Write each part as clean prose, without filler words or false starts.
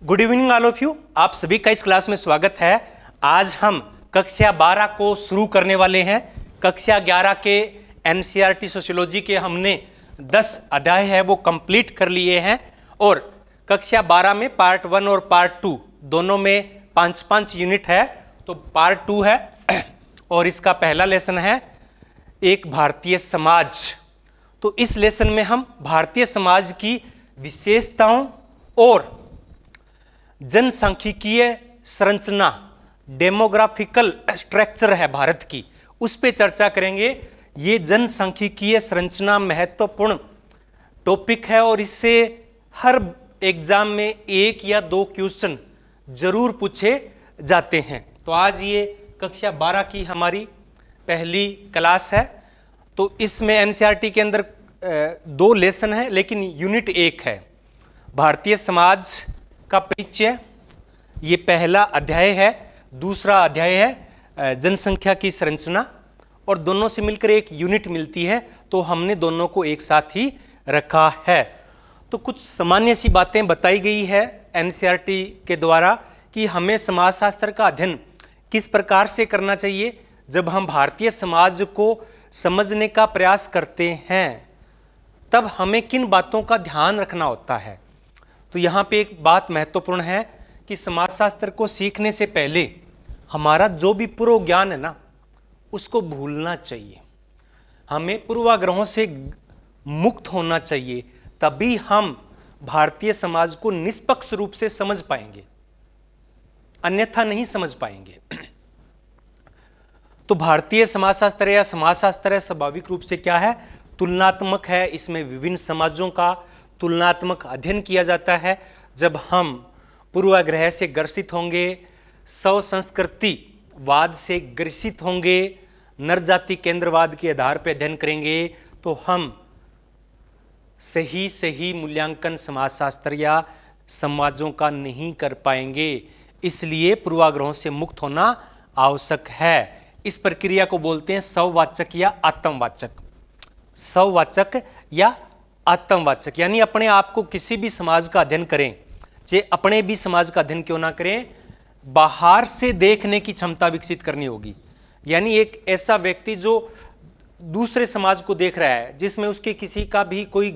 Good evening all of you. आप सभी का इस क्लास में स्वागत है। आज हम कक्षा 12 को शुरू करने वाले हैं। कक्षा 11 के एनसीईआरटी सोशियोलॉजी के हमने 10 अध्याय है वो कंप्लीट कर लिए हैं और कक्षा 12 में पार्ट 1 और पार्ट 2 दोनों में 5-5 यूनिट है। तो पार्ट 2 है और इसका पहला लेसन है एक भारतीय समाज। तो इस लेसन में हम भारतीय समाज की विशेषताओं और जनसांख्यिकीय संरचना, डेमोग्राफिकल स्ट्रक्चर है भारत की, उस पे चर्चा करेंगे। ये जनसांख्यिकीय संरचना महत्वपूर्ण टॉपिक है और इससे हर एग्जाम में 1 या 2 क्वेश्चन जरूर पूछे जाते हैं। तो आज ये कक्षा 12 की हमारी पहली क्लास है। तो इसमें एनसीईआरटी के अंदर 2 लेसन है लेकिन यूनिट 1 है भारतीय समाज का परिचय। ये पहला अध्याय है। दूसरा अध्याय है जनसंख्या की संरचना और दोनों से मिलकर एक यूनिट मिलती है। तो हमने दोनों को एक साथ ही रखा है। तो कुछ सामान्य सी बातें बताई गई है एनसीईआरटी के द्वारा कि हमें समाजशास्त्र का अध्ययन किस प्रकार से करना चाहिए। जब हम भारतीय समाज को समझने का प्रयास करते हैं तब हमें किन बातों का ध्यान रखना होता है। तो यहाँ पे एक बात महत्वपूर्ण है कि समाजशास्त्र को सीखने से पहले हमारा जो भी पूर्व ज्ञान है ना उसको भूलना चाहिए। हमें पूर्वाग्रहों से मुक्त होना चाहिए, तभी हम भारतीय समाज को निष्पक्ष रूप से समझ पाएंगे, अन्यथा नहीं समझ पाएंगे। तो भारतीय समाजशास्त्र या समाजशास्त्र स्वाभाविक रूप से क्या है, तुलनात्मक है। इसमें विभिन्न समाजों का तुलनात्मक अध्ययन किया जाता है। जब हम पूर्वाग्रह से ग्रसित होंगे, स्व संस्कृतिवाद से ग्रसित होंगे, नर जाति केंद्रवाद के आधार पर अध्ययन करेंगे तो हम सही मूल्यांकन समाजशास्त्र या समाजों का नहीं कर पाएंगे। इसलिए पूर्वाग्रहों से मुक्त होना आवश्यक है। इस प्रक्रिया को बोलते हैं स्ववाचक या आत्मवाचक। स्ववाचक या आत्मवाचक यानी अपने आप को किसी भी समाज का अध्ययन करें, चाहे अपने भी समाज का अध्ययन क्यों ना करें, बाहर से देखने की क्षमता विकसित करनी होगी। यानी एक ऐसा व्यक्ति जो दूसरे समाज को देख रहा है जिसमें उसके किसी का भी कोई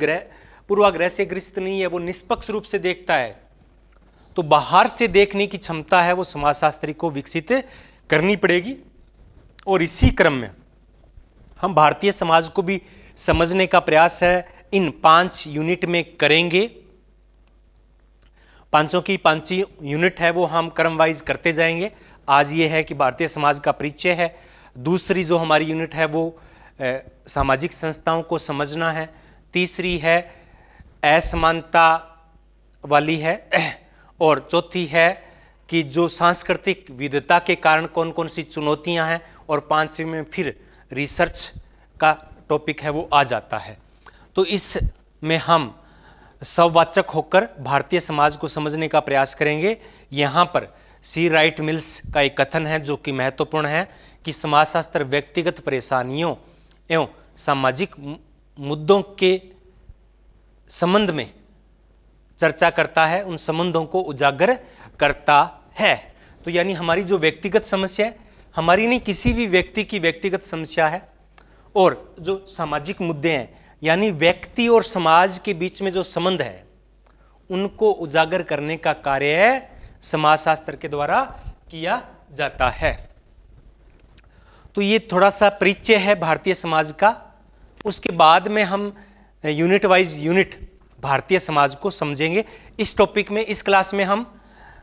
पूर्वाग्रह से ग्रसित नहीं है, वो निष्पक्ष रूप से देखता है, तो बाहर से देखने की क्षमता है वो समाजशास्त्री को विकसित करनी पड़ेगी। और इसी क्रम में हम भारतीय समाज को भी समझने का प्रयास है इन 5 यूनिट में करेंगे। पांचों की 5 यूनिट है वो हम क्रम वाइज करते जाएंगे। आज ये है कि भारतीय समाज का परिचय है। दूसरी जो हमारी यूनिट है वो सामाजिक संस्थाओं को समझना है। तीसरी है असमानता वाली है और चौथी है कि जो सांस्कृतिक विविधता के कारण कौन कौन सी चुनौतियां हैं और 5वीं में फिर रिसर्च का टॉपिक है वो आ जाता है। तो इसमें हम स्ववाचक होकर भारतीय समाज को समझने का प्रयास करेंगे। यहाँ पर सी राइट मिल्स का एक कथन है जो कि महत्वपूर्ण है कि समाजशास्त्र व्यक्तिगत परेशानियों एवं सामाजिक मुद्दों के संबंध में चर्चा करता है, उन संबंधों को उजागर करता है। तो यानी हमारी जो व्यक्तिगत समस्या है, हमारी नहीं किसी भी व्यक्ति की व्यक्तिगत समस्या है, और जो सामाजिक मुद्दे हैं यानी व्यक्ति और समाज के बीच में जो संबंध है उनको उजागर करने का कार्य समाजशास्त्र के द्वारा किया जाता है। तो ये थोड़ा सा परिचय है भारतीय समाज का। उसके बाद में हम unit wise unit Bharatiya Samaj को समझेंगे। इस टॉपिक में इस क्लास में हम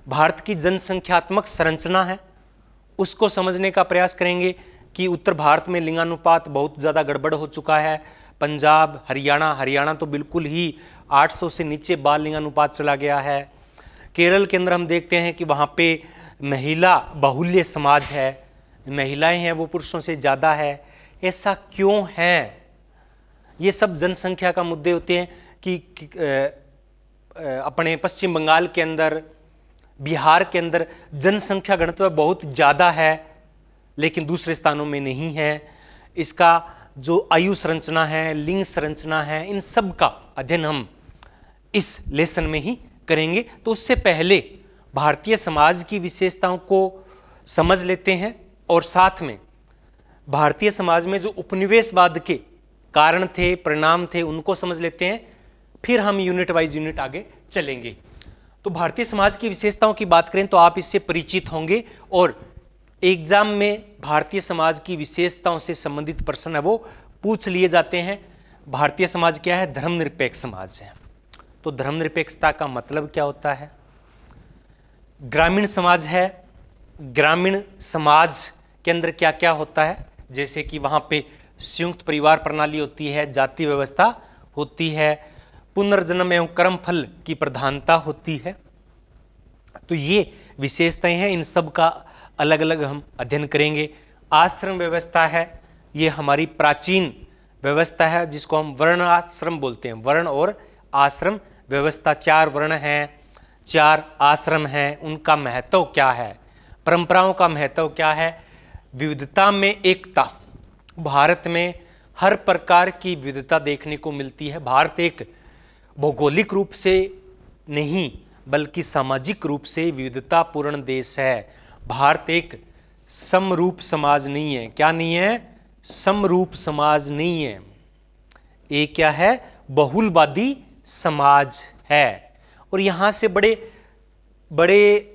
भारत की जनसंख्यात्मक संरचना है उसको समझने का प्रयास करेंगे कि उत्तर भारत में लिंगानुपात बहुत ज़्यादा गड़बड़ हो चुका है। पंजाब, हरियाणा तो बिल्कुल ही 800 से नीचे बाल लिंगानुपात चला गया है। केरल के अंदर हम देखते हैं कि वहाँ पे महिला बाहुल्य समाज है, महिलाएं हैं वो पुरुषों से ज़्यादा है। ऐसा क्यों है? ये सब जनसंख्या का मुद्दे होते हैं कि अपने पश्चिम बंगाल के अंदर, बिहार के अंदर जनसंख्या घनत्व बहुत ज़्यादा है लेकिन दूसरे स्थानों में नहीं है। इसका जो आयु संरचना है, लिंग संरचना है, इन सब का अध्ययन हम इस लेसन में ही करेंगे। तो उससे पहले भारतीय समाज की विशेषताओं को समझ लेते हैं और साथ में भारतीय समाज में जो उपनिवेशवाद के कारण थे, परिणाम थे, उनको समझ लेते हैं। फिर हम यूनिट वाइज यूनिट आगे चलेंगे। तो भारतीय समाज की विशेषताओं की बात करें तो आप इससे परिचित होंगे और एग्जाम में भारतीय समाज की विशेषताओं से संबंधित प्रश्न है वो पूछ लिए जाते हैं। भारतीय समाज क्या है? धर्मनिरपेक्ष समाज है। तो धर्मनिरपेक्षता का मतलब क्या होता है? ग्रामीण समाज है। ग्रामीण समाज के अंदर क्या क्या होता है? जैसे कि वहाँ पे संयुक्त परिवार प्रणाली होती है, जाति व्यवस्था होती है, पुनर्जन्म एवं कर्मफल की प्रधानता होती है। तो ये विशेषताएं हैं, इन सब का अलग अलग हम अध्ययन करेंगे। आश्रम व्यवस्था है, ये हमारी प्राचीन व्यवस्था है जिसको हम वर्ण आश्रम बोलते हैं। वर्ण और आश्रम व्यवस्था, 4 वर्ण हैं, 4 आश्रम हैं, उनका महत्व क्या है, परंपराओं का महत्व क्या है, विविधता में एकता। भारत में हर प्रकार की विविधता देखने को मिलती है। भारत एक भौगोलिक रूप से नहीं बल्कि सामाजिक रूप से विविधतापूर्ण देश है। भारत एक समरूप समाज नहीं है। क्या नहीं है? समरूप समाज नहीं है। ये क्या है? बहुलवादी समाज है। और यहाँ से बड़े बड़े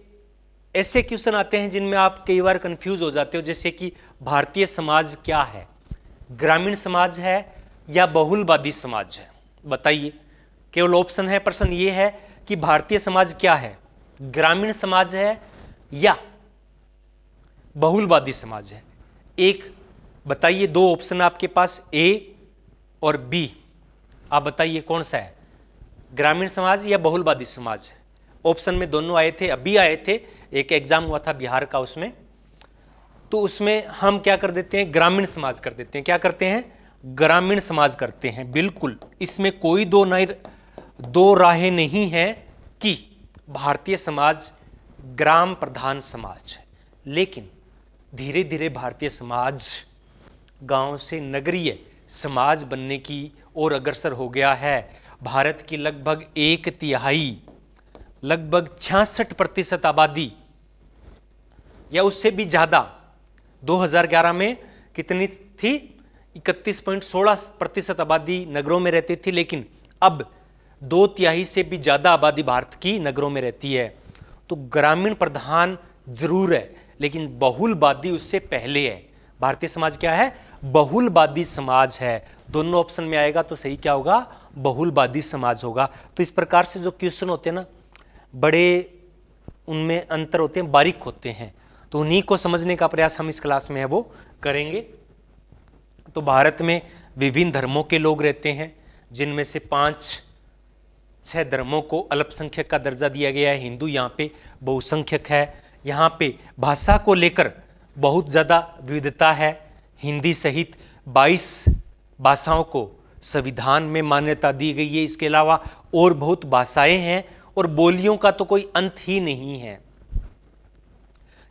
ऐसे क्वेश्चन आते हैं जिनमें आप कई बार कंफ्यूज हो जाते हो, जैसे कि भारतीय समाज क्या है? ग्रामीण समाज है या बहुलवादी समाज है? बताइए। केवल ऑप्शन है, प्रश्न ये है कि भारतीय समाज क्या है? ग्रामीण समाज है या बहुलवादी समाज है? एक बताइए। 2 ऑप्शन आपके पास, ए और बी। आप बताइए कौन सा है, ग्रामीण समाज या बहुलवादी समाज? ऑप्शन में दोनों आए थे, अभी आए थे, एक एग्जाम हुआ था बिहार का, उसमें तो उसमें हम क्या कर देते हैं? ग्रामीण समाज कर देते हैं। क्या करते हैं? ग्रामीण समाज करते हैं। बिल्कुल, इसमें कोई दो राहें नहीं है कि भारतीय समाज ग्राम प्रधान समाज है। लेकिन धीरे धीरे भारतीय समाज गांव से नगरीय समाज बनने की ओर अग्रसर हो गया है। भारत की लगभग 1/3, लगभग 66% आबादी या उससे भी ज़्यादा 2011 में कितनी थी? 31.16% आबादी नगरों में रहती थी, लेकिन अब 2/3 से भी ज़्यादा आबादी भारत की नगरों में रहती है। तो ग्रामीण प्रधान जरूर है, लेकिन बहुलवादी उससे पहले है। भारतीय समाज क्या है? बहुलवादी समाज है। दोनों ऑप्शन में आएगा तो सही क्या होगा? बहुलवादी समाज होगा। तो इस प्रकार से जो क्वेश्चन होते हैं ना, बड़े उनमें अंतर होते हैं, बारीक होते हैं। तो उन्हीं को समझने का प्रयास हम इस क्लास में है वो करेंगे। तो भारत में विभिन्न धर्मों के लोग रहते हैं, जिनमें से 5-6 धर्मों को अल्पसंख्यक का दर्जा दिया गया है। हिंदू यहाँ पे बहुसंख्यक है। यहाँ पे भाषा को लेकर बहुत ज़्यादा विविधता है। हिंदी सहित 22 भाषाओं को संविधान में मान्यता दी गई है। इसके अलावा और बहुत भाषाएं हैं और बोलियों का तो कोई अंत ही नहीं है।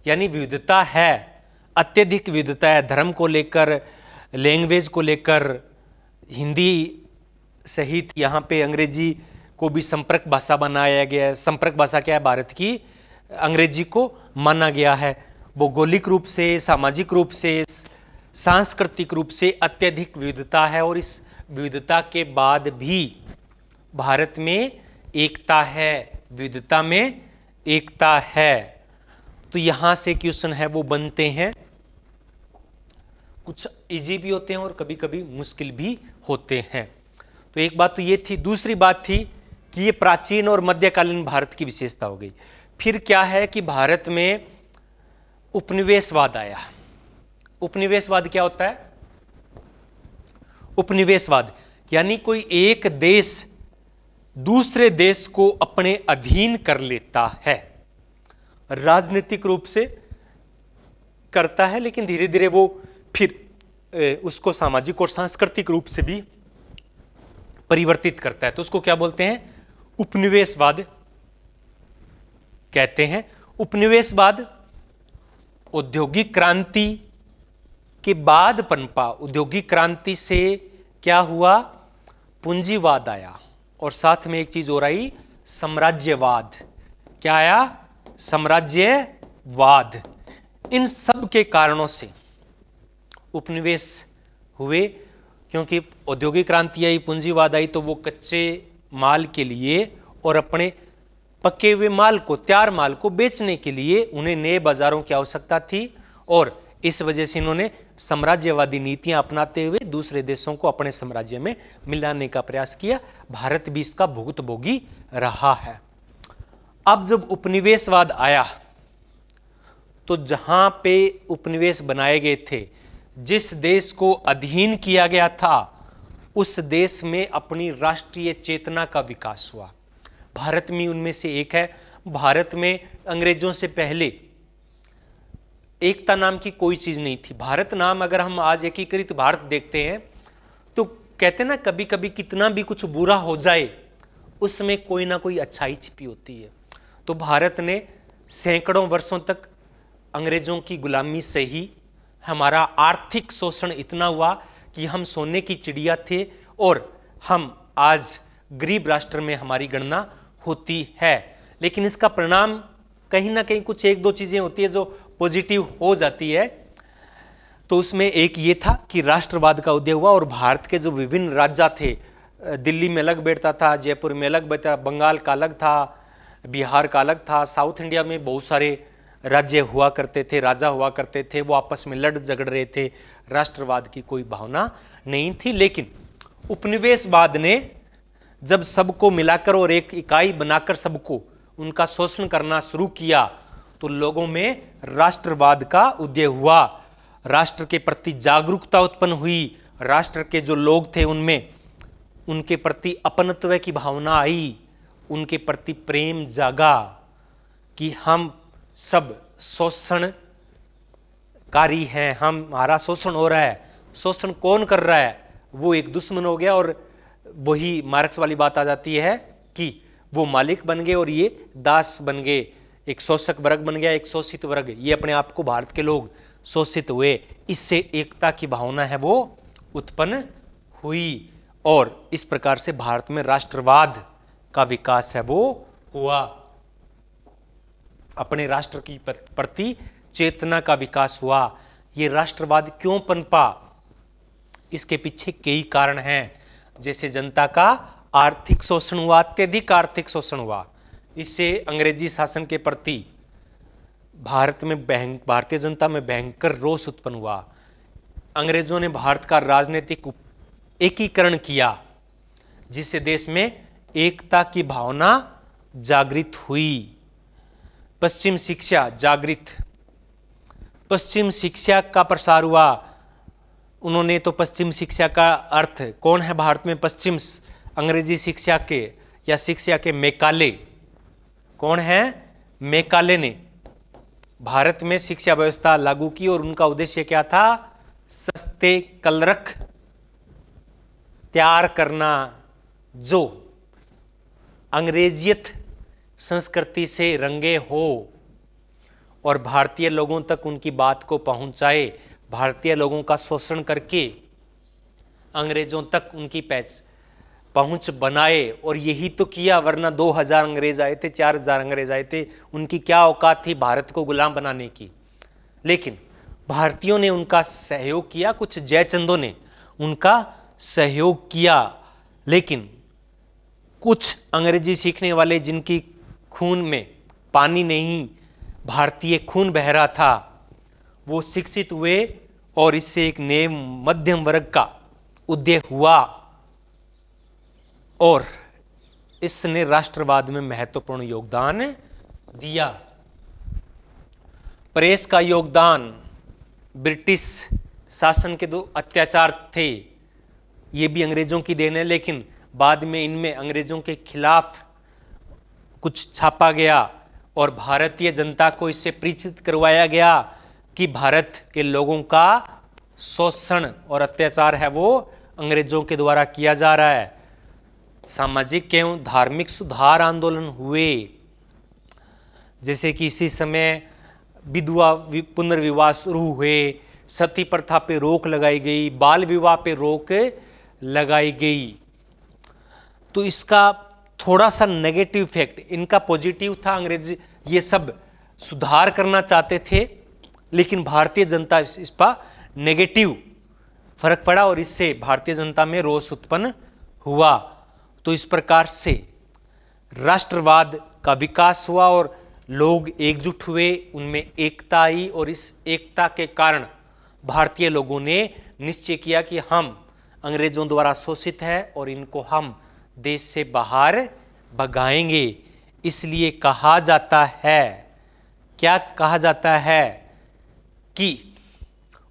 यानी विविधता है, अत्यधिक विविधता है, धर्म को लेकर, लैंग्वेज को लेकर। हिंदी सहित यहाँ पे अंग्रेजी को भी संपर्क भाषा बनाया गया है। संपर्क भाषा क्या है? भारत की अंग्रेजी को माना गया है। भौगोलिक रूप से, सामाजिक रूप से, सांस्कृतिक रूप से अत्यधिक विविधता है। और इस विविधता के बाद भी भारत में एकता है, विविधता में एकता है। तो यहाँ से क्वेश्चन है वो बनते हैं, कुछ इजी भी होते हैं और कभी कभी मुश्किल भी होते हैं। तो एक बात तो ये थी। दूसरी बात थी कि ये प्राचीन और मध्यकालीन भारत की विशेषता हो गई। फिर क्या है कि भारत में उपनिवेशवाद आया। उपनिवेशवाद क्या होता है? उपनिवेशवाद यानी कोई एक देश दूसरे देश को अपने अधीन कर लेता है। राजनीतिक रूप से करता है, लेकिन धीरे धीरे वो फिर उसको सामाजिक और सांस्कृतिक रूप से भी परिवर्तित करता है। तो उसको क्या बोलते हैं? उपनिवेशवाद कहते हैं। उपनिवेशवाद औद्योगिक क्रांति के बाद पनपा। औद्योगिक क्रांति से क्या हुआ? पूंजीवाद आया और साथ में एक चीज और आई, साम्राज्यवाद। क्या आया? साम्राज्यवाद, इन सब के कारणों से उपनिवेश हुए। क्योंकि औद्योगिक क्रांति आई, पूंजीवाद आई, तो वो कच्चे माल के लिए और अपने पके हुए माल को, तैयार माल को बेचने के लिए उन्हें नए बाजारों की आवश्यकता थी, और इस वजह से इन्होंने साम्राज्यवादी नीतियां अपनाते हुए दूसरे देशों को अपने साम्राज्य में मिलाने का प्रयास किया। भारत भी इसका भुगतभोगी रहा है। अब जब उपनिवेशवाद आया तो जहां पे उपनिवेश बनाए गए थे, जिस देश को अधीन किया गया था, उस देश में अपनी राष्ट्रीय चेतना का विकास हुआ। भारत में उनमें से एक है। भारत में अंग्रेजों से पहले एकता नाम की कोई चीज नहीं थी। भारत नाम, अगर हम आज एकीकृत भारत देखते हैं तो कहते हैं ना, कभी कभी कितना भी कुछ बुरा हो जाए उसमें कोई ना कोई अच्छाई छिपी होती है। तो भारत ने सैकड़ों वर्षों तक अंग्रेजों की गुलामी सही। हमारा आर्थिक शोषण इतना हुआ कि हम सोने की चिड़िया थे, और हम आज गरीब राष्ट्र में हमारी गणना होती है। लेकिन इसका परिणाम कहीं ना कहीं कुछ एक दो चीजें होती है जो पॉजिटिव हो जाती है। तो उसमें एक ये था कि राष्ट्रवाद का उदय हुआ, और भारत के जो विभिन्न राज्य थे, दिल्ली में अलग बैठता था, जयपुर में अलग बैठता, बंगाल का अलग था, बिहार का अलग था, साउथ इंडिया में बहुत सारे राज्य हुआ करते थे, राजा हुआ करते थे, वो आपस में लड़ झगड़ रहे थे। राष्ट्रवाद की कोई भावना नहीं थी। लेकिन उपनिवेशवाद ने जब सबको मिलाकर और एक इकाई बनाकर सबको उनका शोषण करना शुरू किया, तो लोगों में राष्ट्रवाद का उदय हुआ। राष्ट्र के प्रति जागरूकता उत्पन्न हुई। राष्ट्र के जो लोग थे उनमें उनके प्रति अपनत्व की भावना आई, उनके प्रति प्रेम जागा कि हम सब शोषणकारी हैं, हमारा शोषण हो रहा है। शोषण कौन कर रहा है? वो एक दुश्मन हो गया, और वही मार्क्स वाली बात आ जाती है कि वो मालिक बन गए और ये दास बन गए। एक शोषक वर्ग बन गया, एक शोषित वर्ग। ये अपने आप को भारत के लोग शोषित हुए। इससे एकता की भावना है वो उत्पन्न हुई, और इस प्रकार से भारत में राष्ट्रवाद का विकास है वो हुआ। अपने राष्ट्र की प्रति चेतना का विकास हुआ। ये राष्ट्रवाद क्यों पनपा? इसके पीछे कई कारण हैं। जैसे जनता का आर्थिक शोषण हुआ, अत्यधिक आर्थिक शोषण हुआ। इससे अंग्रेजी शासन के प्रति भारत में भारतीय जनता में भयंकर रोष उत्पन्न हुआ। अंग्रेजों ने भारत का राजनीतिक एकीकरण किया, जिससे देश में एकता की भावना जागृत हुई। पश्चिम शिक्षा जागृत, पश्चिम शिक्षा का प्रसार हुआ। उन्होंने तो पश्चिम शिक्षा का अर्थ, कौन है भारत में पश्चिम अंग्रेजी शिक्षा के या शिक्षा के मैकाले? कौन है? मैकाले ने भारत में शिक्षा व्यवस्था लागू की, और उनका उद्देश्य क्या था? सस्ते कलरख तैयार करना, जो अंग्रेजियत संस्कृति से रंगे हो और भारतीय लोगों तक उनकी बात को पहुंचाए। भारतीय लोगों का शोषण करके अंग्रेजों तक उनकी पहुंच बनाए, और यही तो किया। वरना 2000 अंग्रेज आए थे, 4000 अंग्रेज आए थे, उनकी क्या औकात थी भारत को गुलाम बनाने की? लेकिन भारतीयों ने उनका सहयोग किया, कुछ जयचंदों ने उनका सहयोग किया। लेकिन कुछ अंग्रेजी सीखने वाले, जिनकी खून में पानी नहीं, भारतीय खून बह रहा था, वो शिक्षित हुए, और इससे एक नए मध्यम वर्ग का उदय हुआ, और इसने राष्ट्रवाद में महत्वपूर्ण योगदान दिया। प्रेस का योगदान, ब्रिटिश शासन के जो अत्याचार थे, ये भी अंग्रेजों की देन है। लेकिन बाद में इनमें अंग्रेजों के खिलाफ कुछ छापा गया, और भारतीय जनता को इससे परिचित करवाया गया कि भारत के लोगों का शोषण और अत्याचार है वो अंग्रेजों के द्वारा किया जा रहा है। सामाजिक एवं धार्मिक सुधार आंदोलन हुए, जैसे कि इसी समय विधवा पुनर्विवाह शुरू हुए, सती प्रथा पे रोक लगाई गई, बाल विवाह पे रोक लगाई गई। तो इसका थोड़ा सा नेगेटिव इफेक्ट, इनका पॉजिटिव था। अंग्रेज ये सब सुधार करना चाहते थे, लेकिन भारतीय जनता इस पर नेगेटिव फर्क पड़ा और इससे भारतीय जनता में रोष उत्पन्न हुआ। तो इस प्रकार से राष्ट्रवाद का विकास हुआ और लोग एकजुट हुए, उनमें एकता आई और इस एकता के कारण भारतीय लोगों ने निश्चय किया कि हम अंग्रेजों द्वारा शोषित है और इनको हम देश से बाहर भगाएंगे। इसलिए कहा जाता है, क्या कहा जाता है कि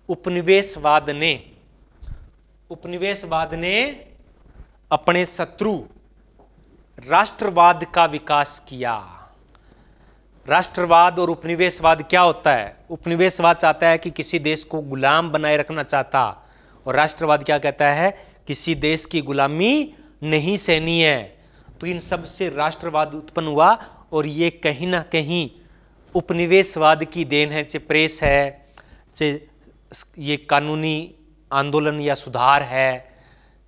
उपनिवेशवाद ने अपने शत्रु राष्ट्रवाद का विकास किया। राष्ट्रवाद और उपनिवेशवाद क्या होता है? उपनिवेशवाद चाहता है कि किसी देश को गुलाम बनाए रखना चाहता, और राष्ट्रवाद क्या कहता है? किसी देश की गुलामी नहीं सहनी है। तो इन सब से राष्ट्रवाद उत्पन्न हुआ और ये कहीं ना कहीं उपनिवेशवाद की देन है, चाहे प्रेस है, चाहे ये कानूनी आंदोलन या सुधार है,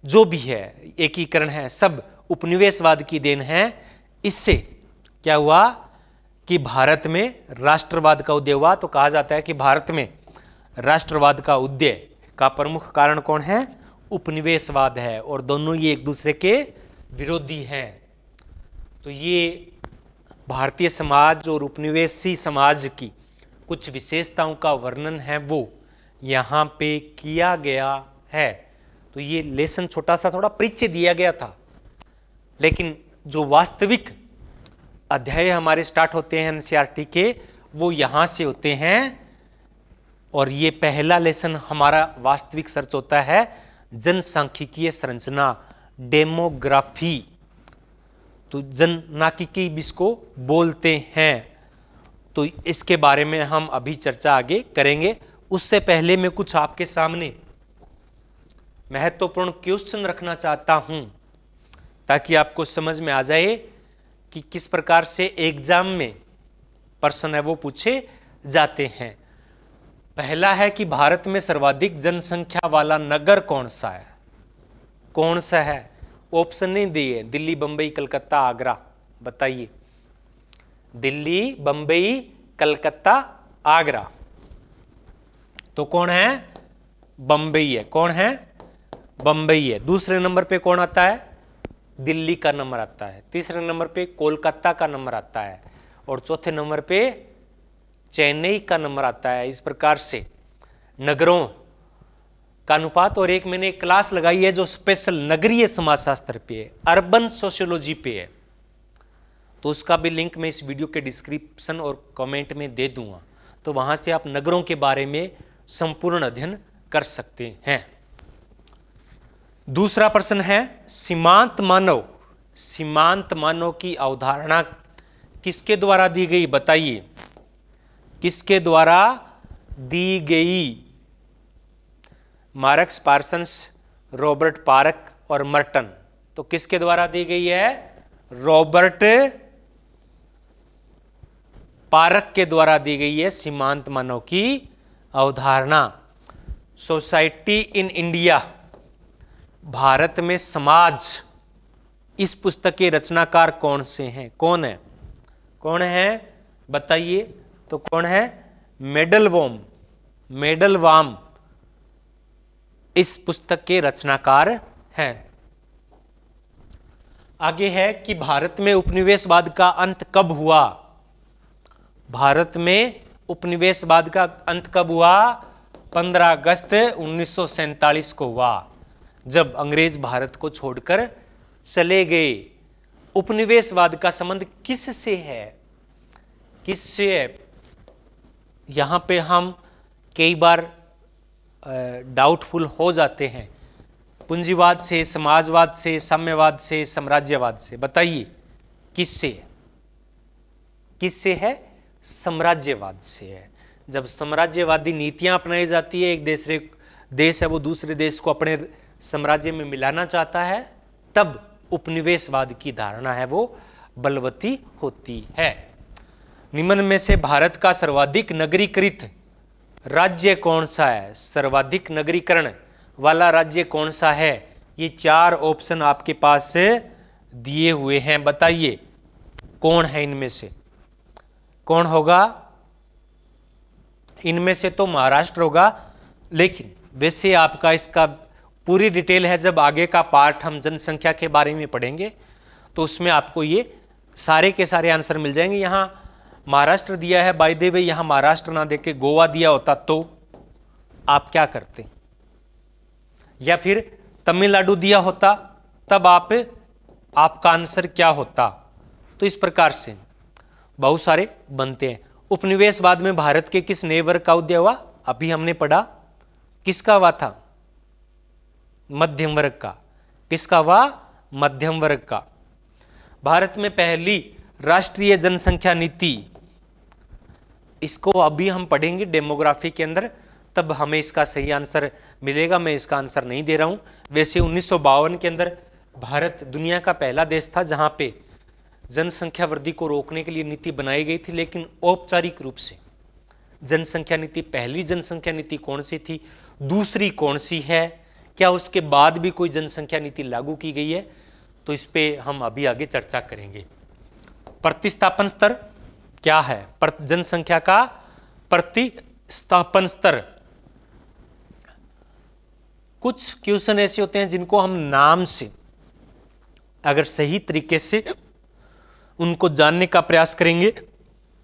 जो भी है, एकीकरण है, सब उपनिवेशवाद की देन है। इससे क्या हुआ कि भारत में राष्ट्रवाद का उदय हुआ। तो कहा जाता है कि भारत में राष्ट्रवाद का उदय का प्रमुख कारण कौन है? उपनिवेशवाद है, और दोनों ये एक दूसरे के विरोधी हैं। तो ये भारतीय समाज और उपनिवेशी समाज की कुछ विशेषताओं का वर्णन है, वो यहाँ पे किया गया है। तो ये लेसन छोटा सा थोड़ा परिचय दिया गया था, लेकिन जो वास्तविक अध्याय हमारे स्टार्ट होते हैं एनसीईआरटी के, वो यहाँ से होते हैं। और ये पहला लेसन हमारा वास्तविक सर्च होता है जनसांख्यिकीय संरचना, डेमोग्राफी। तो जननाकिकी जिसको बोलते हैं, तो इसके बारे में हम अभी चर्चा आगे करेंगे। उससे पहले मैं कुछ आपके सामने महत्वपूर्ण क्वेश्चन रखना चाहता हूं, ताकि आपको समझ में आ जाए कि किस प्रकार से एग्जाम में प्रश्न है वो पूछे जाते हैं। पहला है कि भारत में सर्वाधिक जनसंख्या वाला नगर कौन सा है? कौन सा है? ऑप्शन नहीं दिए, दिल्ली, बंबई, कलकत्ता, आगरा। बताइए, दिल्ली, बंबई, कलकत्ता, आगरा। तो कौन है? बंबई है। कौन है? बंबई है। दूसरे नंबर पे कौन आता है? दिल्ली का नंबर आता है। तीसरे नंबर पे कोलकाता का नंबर आता है, और चौथे नंबर पे चेन्नई का नंबर आता है। इस प्रकार से नगरों का अनुपात। और एक मैंने क्लास लगाई है जो स्पेशल नगरीय समाजशास्त्र पे है, अर्बन सोशियोलॉजी पे है, तो उसका भी लिंक मैं इस वीडियो के डिस्क्रिप्शन और कमेंट में दे दूंगा। तो वहां से आप नगरों के बारे में संपूर्ण अध्ययन कर सकते हैं। दूसरा प्रश्न है, सीमांत मानव। सीमांत मानव की अवधारणा किसके द्वारा दी गई? बताइए, किसके द्वारा दी गई? मार्क्स, पार्सन्स, रॉबर्ट पार्क और मर्टन। तो किसके द्वारा दी गई है? रॉबर्ट पार्क के द्वारा दी गई है सीमांत मानव की अवधारणा। सोसाइटी इन इंडिया, भारत में समाज, इस पुस्तक के रचनाकार कौन से हैं? कौन है? कौन है? बताइए। तो कौन है? मेडलवॉम। मेडलवाम इस पुस्तक के रचनाकार हैं। आगे है कि भारत में उपनिवेशवाद का अंत कब हुआ? भारत में उपनिवेशवाद का अंत कब हुआ? 15 अगस्त 1947 को हुआ, जब अंग्रेज भारत को छोड़कर चले गए। उपनिवेशवाद का संबंध किससे है? किससे है? यहां पे हम कई बार डाउटफुल हो जाते हैं। पूंजीवाद से, समाजवाद से, साम्यवाद से, साम्राज्यवाद से। बताइए, किससे? किससे है? साम्राज्यवाद से है। जब साम्राज्यवादी नीतियां अपनाई जाती है, एक देश है वो दूसरे देश को अपने साम्राज्य में मिलाना चाहता है, तब उपनिवेशवाद की धारणा है वो बलवती होती है। निम्न में से भारत का सर्वाधिक नगरीकृत राज्य कौन सा है? सर्वाधिक नगरीकरण वाला राज्य कौन सा है? ये 4 ऑप्शन आपके पास से दिए हुए हैं। बताइए, कौन है इनमें से? कौन होगा? इनमें से तो महाराष्ट्र होगा, लेकिन वैसे आपका इसका पूरी डिटेल है, जब आगे का पार्ट हम जनसंख्या के बारे में पढ़ेंगे तो उसमें आपको ये सारे के सारे आंसर मिल जाएंगे। यहाँ महाराष्ट्र दिया है, बाय द वे यहाँ महाराष्ट्र ना देके गोवा दिया होता तो आप क्या करते, या फिर तमिलनाडु दिया होता तब आपका आंसर क्या होता। तो इस प्रकार से बहुत सारे बनते हैं। उपनिवेशवाद में भारत के किस नए वर्ग का उदय हुआ? अभी हमने पढ़ा, किसका हुआ था? मध्यम वर्ग का। किसका हुआ? मध्यम वर्ग का। भारत में पहली राष्ट्रीय जनसंख्या नीति, इसको अभी हम पढ़ेंगे डेमोग्राफी के अंदर, तब हमें इसका सही आंसर मिलेगा। मैं इसका आंसर नहीं दे रहा हूं। वैसे 1952 के अंदर भारत दुनिया का पहला देश था जहां पे जनसंख्या वृद्धि को रोकने के लिए नीति बनाई गई थी, लेकिन औपचारिक रूप से जनसंख्या नीति, पहली जनसंख्या नीति कौन सी थी, दूसरी कौन सी है, क्या उसके बाद भी कोई जनसंख्या नीति लागू की गई है, तो इस पे हम अभी आगे चर्चा करेंगे। प्रतिस्थापन स्तर क्या है? जनसंख्या का प्रतिस्थापन स्तर। कुछ क्वेश्चन ऐसे होते हैं जिनको हम नाम से अगर सही तरीके से उनको जानने का प्रयास करेंगे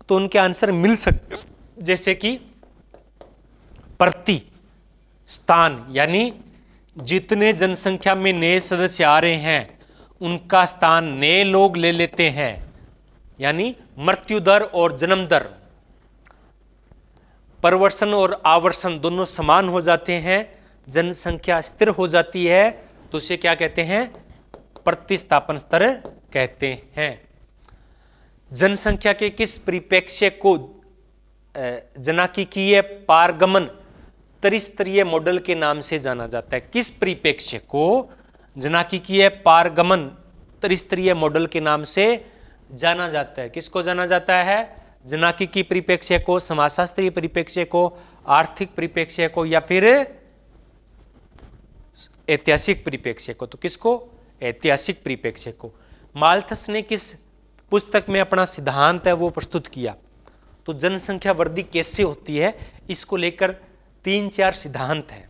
तो उनके आंसर मिल सकते, जैसे कि प्रति स्थान, यानी जितने जनसंख्या में नए सदस्य आ रहे हैं उनका स्थान नए लोग ले लेते हैं, यानी मृत्यु दर और जन्म दर, परिवर्तन और आवर्षण दोनों समान हो जाते हैं, जनसंख्या स्थिर हो जाती है, तो उसे क्या कहते हैं? प्रतिस्थापन स्तर कहते हैं। जनसंख्या के किस परिप्रेक्ष्य को जनाकीय पारगमन त्रिस्तरीय मॉडल के नाम से जाना जाता है? किस परिप्रेक्ष्य को जनाकीय पारगमन त्रिस्तरीय मॉडल के नाम से जाना जाता है? किसको जाना जाता है? जनाकीय परिप्रेक्ष्य को, समाजशास्त्रीय परिप्रेक्ष्य को, आर्थिक परिप्रेक्ष्य को, या फिर ऐतिहासिक परिप्रेक्ष्य को? तो किसको? ऐतिहासिक परिप्रेक्ष्य को। माल्थस ने किस पुस्तक में अपना सिद्धांत है वो प्रस्तुत किया? तो जनसंख्या वृद्धि कैसे होती है इसको लेकर 3-4 सिद्धांत हैं।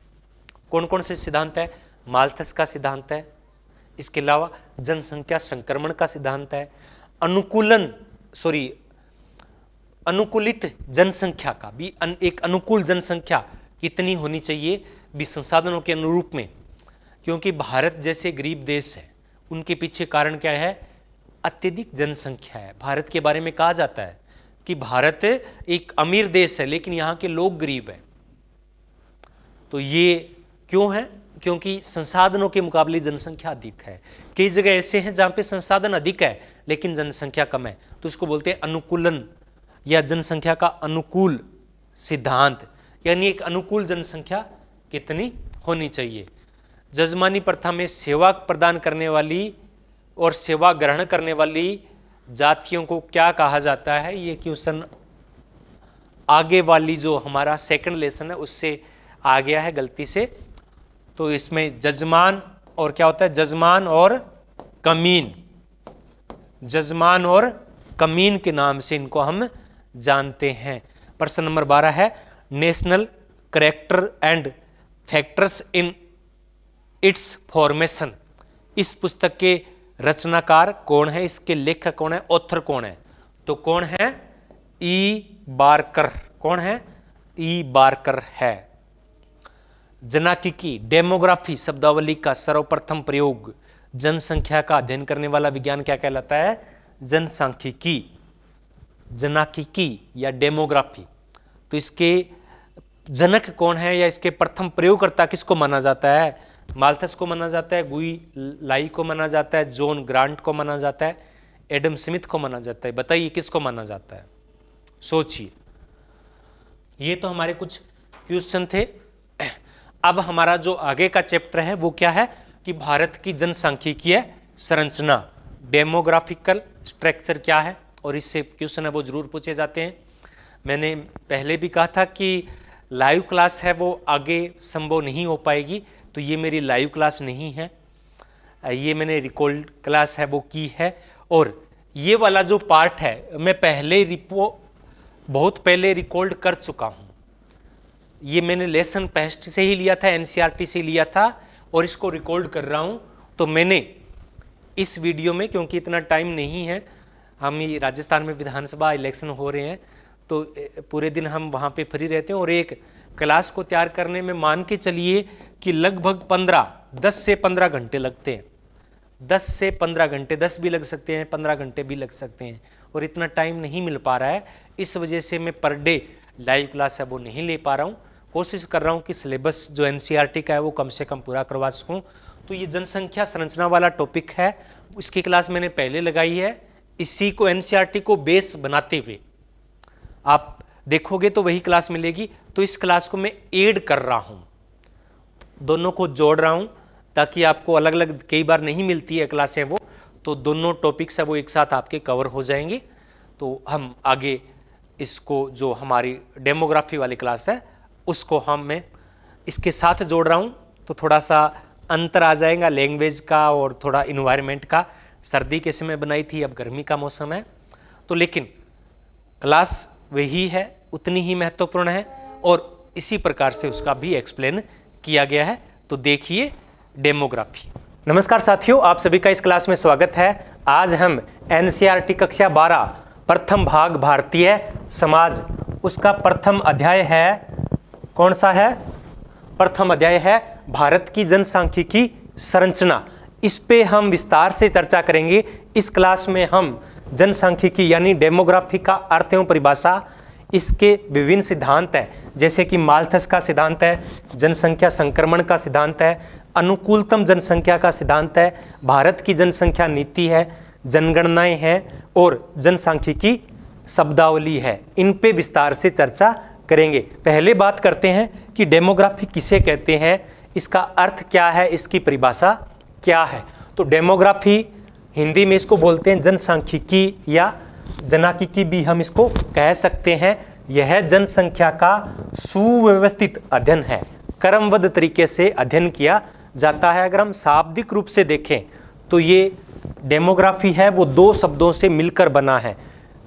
कौन कौन से सिद्धांत है? माल्थस का सिद्धांत है, इसके अलावा जनसंख्या संक्रमण का सिद्धांत है, अनुकूलित जनसंख्या का भी, एक अनुकूल जनसंख्या कितनी होनी चाहिए भी संसाधनों के अनुरूप में, क्योंकि भारत जैसे गरीब देश है उनके पीछे कारण क्या है? अत्यधिक जनसंख्या है। भारत के बारे में कहा जाता है कि भारत एक अमीर देश है लेकिन यहाँ के लोग गरीब हैं। तो ये क्यों है? क्योंकि संसाधनों के मुकाबले जनसंख्या अधिक है। कई जगह ऐसे हैं जहाँ पे संसाधन अधिक है लेकिन जनसंख्या कम है, तो इसको बोलते हैं अनुकूलन या जनसंख्या का अनुकूल सिद्धांत, यानी एक अनुकूल जनसंख्या कितनी होनी चाहिए। जजमानी प्रथा में सेवा प्रदान करने वाली और सेवा ग्रहण करने वाली जातियों को क्या कहा जाता है? ये क्वेश्चन आगे वाली जो हमारा सेकंड लेसन है उससे आ गया है गलती से। तो इसमें जजमान और क्या होता है? जजमान और कमीन, जजमान और कमीन के नाम से इनको हम जानते हैं। प्रश्न नंबर 12 है, national character and factors in its formation. इस पुस्तक के रचनाकार कौन है? इसके लेखक कौन है? ऑथर कौन है? तो कौन है? ई बारकर। कौन है? ई बारकर है। जनाकीकी डेमोग्राफी शब्दावली का सर्वप्रथम प्रयोग जनसंख्या का अध्ययन करने वाला विज्ञान क्या कहलाता है? जनसांख्यिकी, जनाकीकी या डेमोग्राफी। तो इसके जनक कौन है या इसके प्रथम प्रयोगकर्ता किसको माना जाता है? माल्थस को माना जाता है, गुई लाई को माना जाता है, जॉन ग्रांट को माना जाता है, एडम स्मिथ को माना जाता है। बताइए किसको माना जाता है? सोचिए। ये तो हमारे कुछ क्वेश्चन थे। अब हमारा जो आगे का चैप्टर है वो क्या है कि भारत की जनसांख्यिकीय संरचना, डेमोग्राफिकल स्ट्रक्चर क्या है, और इससे क्वेश्चन है वो जरूर पूछे जाते हैं। मैंने पहले भी कहा था कि लाइव क्लास है वो आगे संभव नहीं हो पाएगी, तो ये मेरी लाइव क्लास नहीं है, ये मैंने रिकॉर्ड क्लास है वो की है। और ये वाला जो पार्ट है मैं बहुत पहले रिकॉर्ड कर चुका हूँ, ये मैंने लेसन पेस्ट से ही लिया था, एनसीईआरटी से लिया था और इसको रिकॉर्ड कर रहा हूँ। तो मैंने इस वीडियो में, क्योंकि इतना टाइम नहीं है, हम ये राजस्थान में विधानसभा इलेक्शन हो रहे हैं तो पूरे दिन हम वहाँ पे फ्री रहते हैं और एक क्लास को तैयार करने में मान के चलिए कि लगभग 10 से 15 घंटे लगते हैं। 10 से 15 घंटे, 10 भी लग सकते हैं, 15 घंटे भी लग सकते हैं और इतना टाइम नहीं मिल पा रहा है। इस वजह से मैं पर डे लाइव क्लास है वो नहीं ले पा रहा हूँ। कोशिश कर रहा हूँ कि सिलेबस जो एनसीईआरटी का है वो कम से कम पूरा करवा सकूँ। तो ये जनसंख्या संरचना वाला टॉपिक है, इसकी क्लास मैंने पहले लगाई है। इसी को एनसीईआरटी को बेस बनाते हुए आप देखोगे तो वही क्लास मिलेगी। तो इस क्लास को मैं ऐड कर रहा हूँ, दोनों को जोड़ रहा हूँ ताकि आपको अलग अलग कई बार नहीं मिलती है क्लासें वो, तो दोनों टॉपिक्स है वो एक साथ आपके कवर हो जाएंगे। तो हम आगे इसको जो हमारी डेमोग्राफी वाली क्लास है उसको मैं इसके साथ जोड़ रहा हूँ, तो थोड़ा सा अंतर आ जाएगा लैंग्वेज का और थोड़ा इन्वायरमेंट का। सर्दी के समय बनाई थी, अब गर्मी का मौसम है, तो लेकिन क्लास वही है, उतनी ही महत्वपूर्ण है और इसी प्रकार से उसका भी एक्सप्लेन किया गया है। तो देखिए डेमोग्राफी। नमस्कार साथियों, आप सभी का इस क्लास में स्वागत है। आज हम एनसीईआरटी कक्षा 12 प्रथम भाग भारतीय समाज, उसका प्रथम अध्याय है, कौन सा है? प्रथम अध्याय है भारत की जनसांख्यिकी संरचना। इस पे हम विस्तार से चर्चा करेंगे। इस क्लास में हम जनसांख्यिकी यानी डेमोग्राफी का अर्थ एवं परिभाषा, इसके विभिन्न सिद्धांत है, जैसे कि माल्थस का सिद्धांत है, जनसंख्या संक्रमण का सिद्धांत है, अनुकूलतम जनसंख्या का सिद्धांत है, भारत की जनसंख्या नीति है, जनगणनाएं हैं और जनसांख्यिकी शब्दावली है। इन पे विस्तार से चर्चा करेंगे। पहले बात करते हैं कि डेमोग्राफी किसे कहते हैं, इसका अर्थ क्या है, इसकी परिभाषा क्या है। तो डेमोग्राफी हिंदी में इसको बोलते हैं जनसांख्यिकी या जनाकिकी भी हम इसको कह सकते हैं। यह जनसंख्या का सुव्यवस्थित अध्ययन है, क्रमबद्ध तरीके से अध्ययन किया जाता है। अगर हम शाब्दिक रूप से देखें तो ये डेमोग्राफी है वो दो शब्दों से मिलकर बना है।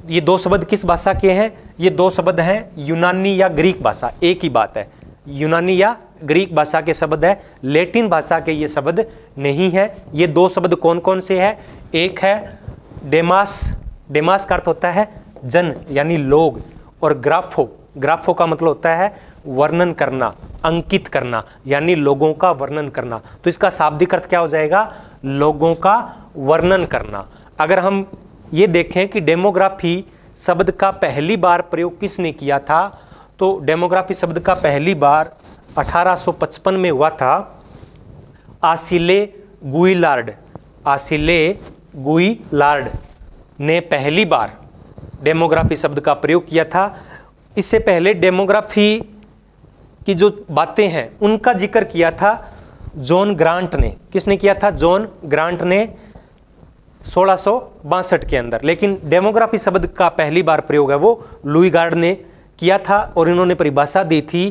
ये दो शब्द किस भाषा के हैं? ये दो शब्द हैं यूनानी या ग्रीक भाषा, एक ही बात है, यूनानी या ग्रीक भाषा के शब्द है, लैटिन भाषा के ये शब्द नहीं है। ये दो शब्द कौन कौन से हैं? एक है डेमास, डेमास का अर्थ होता है जन यानी लोग, और ग्राफो, ग्राफो का मतलब होता है वर्णन करना, अंकित करना, यानी लोगों का वर्णन करना। तो इसका शाब्दिक अर्थ क्या हो जाएगा? लोगों का वर्णन करना। अगर हम ये देखें कि डेमोग्राफी शब्द का पहली बार प्रयोग किसने किया था, तो डेमोग्राफी शब्द का पहली बार 1855 में हुआ था। आसिले गुइलार्ड, आसिले गुइलार्ड ने पहली बार डेमोग्राफी शब्द का प्रयोग किया था। इससे पहले डेमोग्राफी की जो बातें हैं उनका जिक्र किया था जॉन ग्रांट ने। किसने किया था? जॉन ग्रांट ने 1662 के अंदर। लेकिन डेमोग्राफी शब्द का पहली बार प्रयोग है वो लुई गार्ड ने किया था और इन्होंने परिभाषा दी थी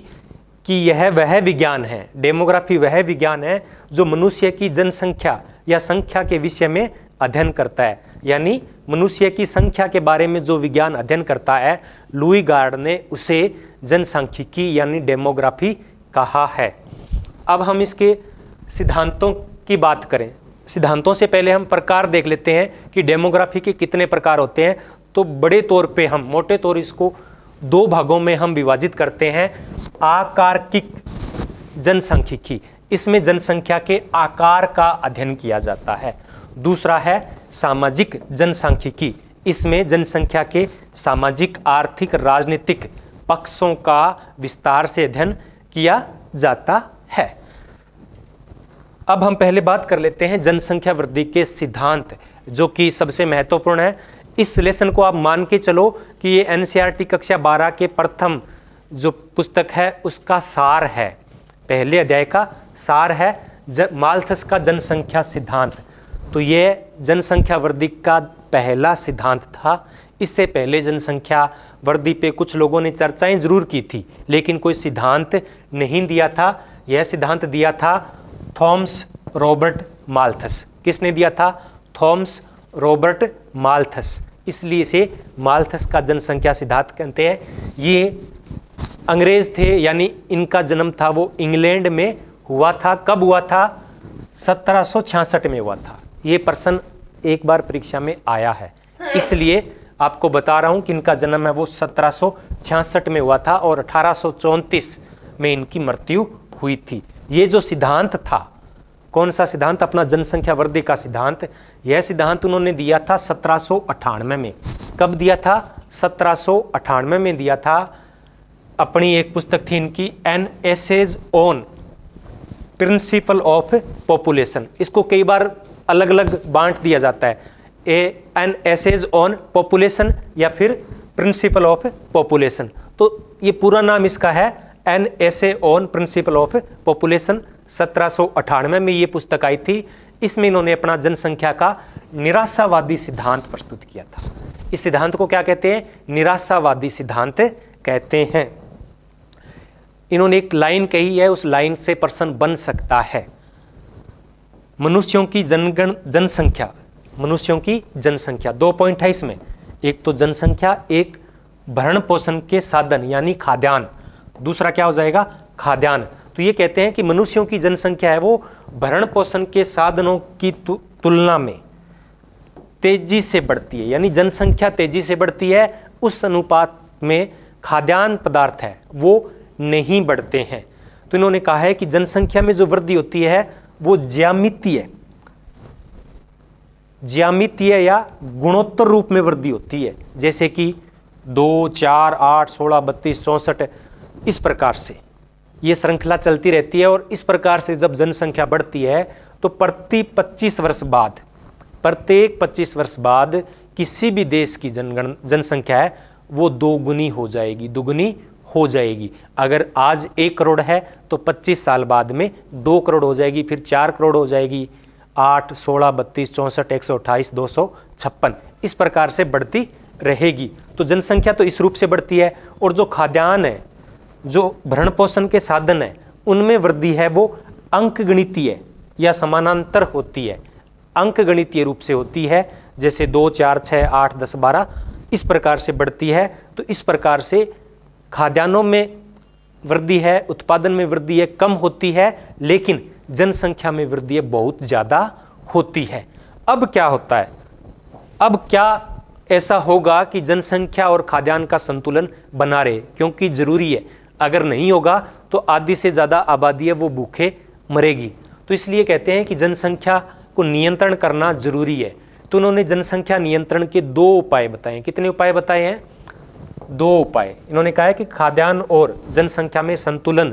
कि यह वह विज्ञान है, डेमोग्राफी वह विज्ञान है जो मनुष्य की जनसंख्या या संख्या के विषय में अध्ययन करता है। यानी मनुष्य की संख्या के बारे में जो विज्ञान अध्ययन करता है, लुई गार्ड ने उसे जनसांख्यिकी यानी डेमोग्राफी कहा है। अब हम इसके सिद्धांतों की बात करें। सिद्धांतों से पहले हम प्रकार देख लेते हैं कि डेमोग्राफी के कितने प्रकार होते हैं। तो बड़े तौर पे हम मोटे तौर इसको दो भागों में हम विभाजित करते हैं। आकारकिक जनसांख्यिकी, इसमें जनसंख्या के आकार का अध्ययन किया जाता है। दूसरा है सामाजिक जनसांख्यिकी, इसमें जनसंख्या के सामाजिक, आर्थिक, राजनीतिक पक्षों का विस्तार से अध्ययन किया जाता है। अब हम पहले बात कर लेते हैं जनसंख्या वृद्धि के सिद्धांत, जो कि सबसे महत्वपूर्ण है। इस लेसन को आप मान के चलो कि ये एनसीईआरटी कक्षा 12 के प्रथम जो पुस्तक है उसका सार है, पहले अध्याय का सार है माल्थस का जनसंख्या सिद्धांत। तो ये जनसंख्या वृद्धि का पहला सिद्धांत था। इससे पहले जनसंख्या वृद्धि पे कुछ लोगों ने चर्चाएं जरूर की थी, लेकिन कोई सिद्धांत नहीं दिया था। यह सिद्धांत दिया था थॉमस रॉबर्ट माल्थस। किसने दिया था? Thomas Robert Malthus. इसलिए इसे माल्थस का जनसंख्या सिद्धांत कहते हैं। ये अंग्रेज थे, यानी इनका जन्म था वो इंग्लैंड में हुआ था। कब हुआ था? 1766 में हुआ था। ये प्रश्न एक बार परीक्षा में आया है, इसलिए आपको बता रहा हूं कि इनका जन्म है वो 1766 में हुआ था और 1834 में इनकी मृत्यु हुई थी। ये जो सिद्धांत था, कौन सा सिद्धांत? अपना जनसंख्या वृद्धि का सिद्धांत। यह सिद्धांत उन्होंने दिया था 1798 में। कब दिया था? 1798 में दिया था। अपनी एक पुस्तक थी इनकी, an essays on principle of population. इसको कई बार अलग अलग बांट दिया जाता है, एन एसेज ऑन पॉपुलेशन या फिर प्रिंसिपल ऑफ पॉपुलेशन। तो ये पूरा नाम इसका है an essay on principle of population. 1798 में ये पुस्तक आई थी। इसमें इन्होंने अपना जनसंख्या का निराशावादी सिद्धांत प्रस्तुत किया था। इस सिद्धांत को क्या कहते हैं? निराशावादी सिद्धांत कहते हैं। इन्होंने एक लाइन कही है, उस लाइन से प्रश्न बन सकता है। मनुष्यों की जनसंख्या, मनुष्यों की जनसंख्या, 2 पॉइंट है इसमें। एक तो जनसंख्या, एक भरण पोषण के साधन यानी खाद्यान्न, दूसरा क्या हो जाएगा? खाद्यान्न। तो ये कहते हैं कि मनुष्यों की जनसंख्या है वो भरण पोषण के साधनों की तुलना में तेजी से बढ़ती है, यानी जनसंख्या तेजी से बढ़ती है, उस अनुपात में खाद्यान्न पदार्थ है वो नहीं बढ़ते हैं। तो इन्होंने कहा है कि जनसंख्या में जो वृद्धि होती है वो ज्यामितीय या गुणोत्तर रूप में वृद्धि होती है, जैसे कि 2, 4, 8, 16, 32, 64, इस प्रकार से ये श्रृंखला चलती रहती है। और इस प्रकार से जब जनसंख्या बढ़ती है तो प्रत्येक 25 वर्ष बाद किसी भी देश की जनसंख्या है वो दोगुनी हो जाएगी। अगर आज 1 करोड़ है तो 25 साल बाद में 2 करोड़ हो जाएगी, फिर 4 करोड़ हो जाएगी, 8, 16, 32, 64, 128, 256, इस प्रकार से बढ़ती रहेगी। तो जनसंख्या तो इस रूप से बढ़ती है। और जो खाद्यान्न है, जो भरण पोषण के साधन है, उनमें वृद्धि है वो अंकगणितीय या समानांतर होती है, अंकगणितीय रूप से होती है, जैसे 2, 4, 6, 8, 10, 12 इस प्रकार से बढ़ती है। तो इस प्रकार से खाद्यान्नों में वृद्धि है, उत्पादन में वृद्धि है कम होती है, लेकिन जनसंख्या में वृद्धि है बहुत ज़्यादा होती है। अब क्या होता है? अब क्या ऐसा होगा कि जनसंख्या और खाद्यान्न का संतुलन बना रहे? क्योंकि जरूरी है, अगर नहीं होगा तो आधी से ज़्यादा आबादी है वो भूखे मरेगी। तो इसलिए कहते हैं कि जनसंख्या को नियंत्रण करना जरूरी है। तो उन्होंने जनसंख्या नियंत्रण के 2 उपाय बताए हैं। कितने उपाय बताए हैं? 2 उपाय। इन्होंने कहा है कि खाद्यान्न और जनसंख्या में संतुलन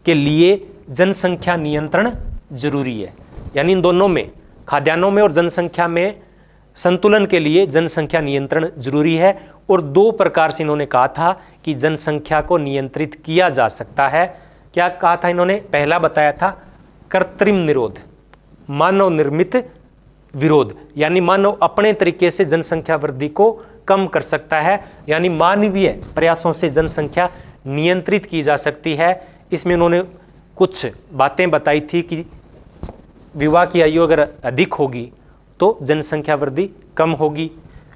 के लिए जनसंख्या नियंत्रण जरूरी है, यानी इन दोनों में, खाद्यान्नों में और जनसंख्या में संतुलन के लिए जनसंख्या नियंत्रण जरूरी है। और 2 प्रकार से इन्होंने कहा था कि जनसंख्या को नियंत्रित किया जा सकता है। क्या कहा था इन्होंने? पहला बताया था कृत्रिम निरोध, मानव निर्मित विरोध, यानी मानव अपने तरीके से जनसंख्या वृद्धि को कम कर सकता है, यानी मानवीय प्रयासों से जनसंख्या नियंत्रित की जा सकती है। इसमें उन्होंने कुछ बातें बताई थी कि विवाह की आयु अगर अधिक होगी तो जनसंख्या वृद्धि कम होगी,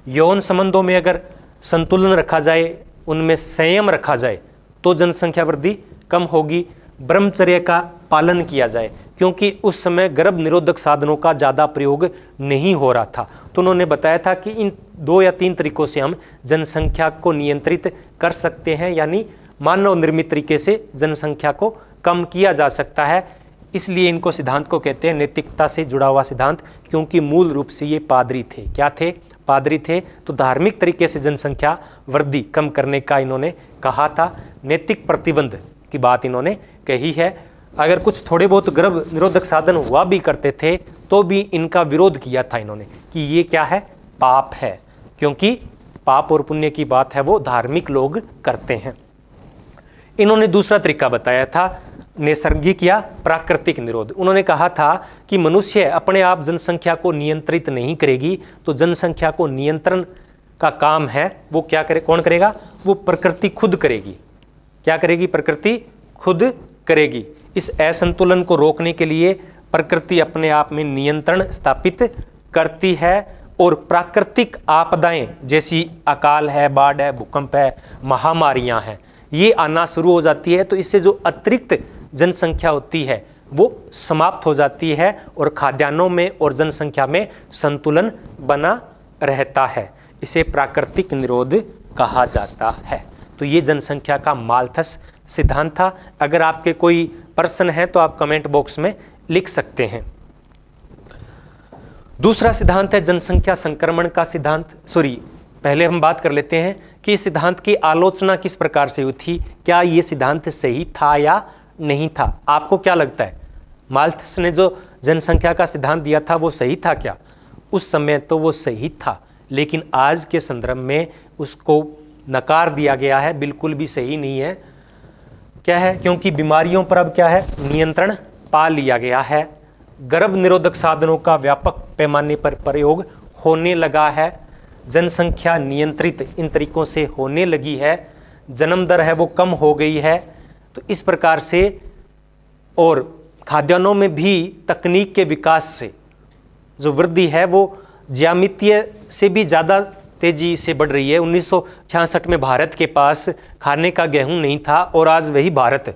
यौन संबंधों में अगर संतुलन रखा जाए, उनमें संयम रखा जाए तो जनसंख्या वृद्धि कम होगी, ब्रह्मचर्य का पालन किया जाए, क्योंकि उस समय गर्भ निरोधक साधनों का ज़्यादा प्रयोग नहीं हो रहा था। तो उन्होंने बताया था कि इन 2 या 3 तरीकों से हम जनसंख्या को नियंत्रित कर सकते हैं, यानी मानव निर्मित तरीके से जनसंख्या को कम किया जा सकता है। इसलिए इनको सिद्धांत को कहते हैं नैतिकता से जुड़ा हुआ सिद्धांत, क्योंकि मूल रूप से ये पादरी थे। क्या थे? पादरी थे। तो धार्मिक तरीके से जनसंख्या वृद्धि कम करने का इन्होंने कहा था। नैतिक प्रतिबंध की बात इन्होंने कही है। अगर कुछ थोड़े बहुत गर्भ निरोधक साधन हुआ भी करते थे तो भी इनका विरोध किया था इन्होंने कि ये क्या है? पाप है, क्योंकि पाप और पुण्य की बात है वो धार्मिक लोग करते हैं। इन्होंने दूसरा तरीका बताया था नैसर्गिक या प्राकृतिक निरोध। उन्होंने कहा था कि मनुष्य अपने आप जनसंख्या को नियंत्रित नहीं करेगी, तो जनसंख्या को नियंत्रण का काम है वो क्या करे? कौन करेगा? वो प्रकृति खुद करेगी। क्या करेगी? प्रकृति खुद करेगी। इस असंतुलन को रोकने के लिए प्रकृति अपने आप में नियंत्रण स्थापित करती है और प्राकृतिक आपदाएं जैसी अकाल है, बाढ़ है, भूकंप है, महामारियां हैं, ये आना शुरू हो जाती है, तो इससे जो अतिरिक्त जनसंख्या होती है वो समाप्त हो जाती है और खाद्यान्नों में और जनसंख्या में संतुलन बना रहता है। इसे प्राकृतिक निरोध कहा जाता है। तो ये जनसंख्या का माल्थस सिद्धांत था। अगर आपके कोई प्रश्न है तो आप कमेंट बॉक्स में लिख सकते हैं। दूसरा सिद्धांत है जनसंख्या संक्रमण का सिद्धांत। पहले हम बात कर लेते हैं कि इस सिद्धांत की आलोचना किस प्रकार से हुई थी, क्या ये सिद्धांत सही था या नहीं था। आपको क्या लगता है, माल्थस ने जो जनसंख्या का सिद्धांत दिया था वो सही था क्या? उस समय तो वो सही था, लेकिन आज के संदर्भ में उसको नकार दिया गया है, बिल्कुल भी सही नहीं है। क्या है? क्योंकि बीमारियों पर अब क्या है, नियंत्रण पा लिया गया है। गर्भ निरोधक साधनों का व्यापक पैमाने पर प्रयोग होने लगा है। जनसंख्या नियंत्रित इन तरीकों से होने लगी है। जन्म दर है वो कम हो गई है। तो इस प्रकार से, और खाद्यान्नों में भी तकनीक के विकास से जो वृद्धि है वो ज्यामितीय से भी ज़्यादा तेजी से बढ़ रही है। 1966 में भारत के पास खाने का गेहूं नहीं था और आज वही भारत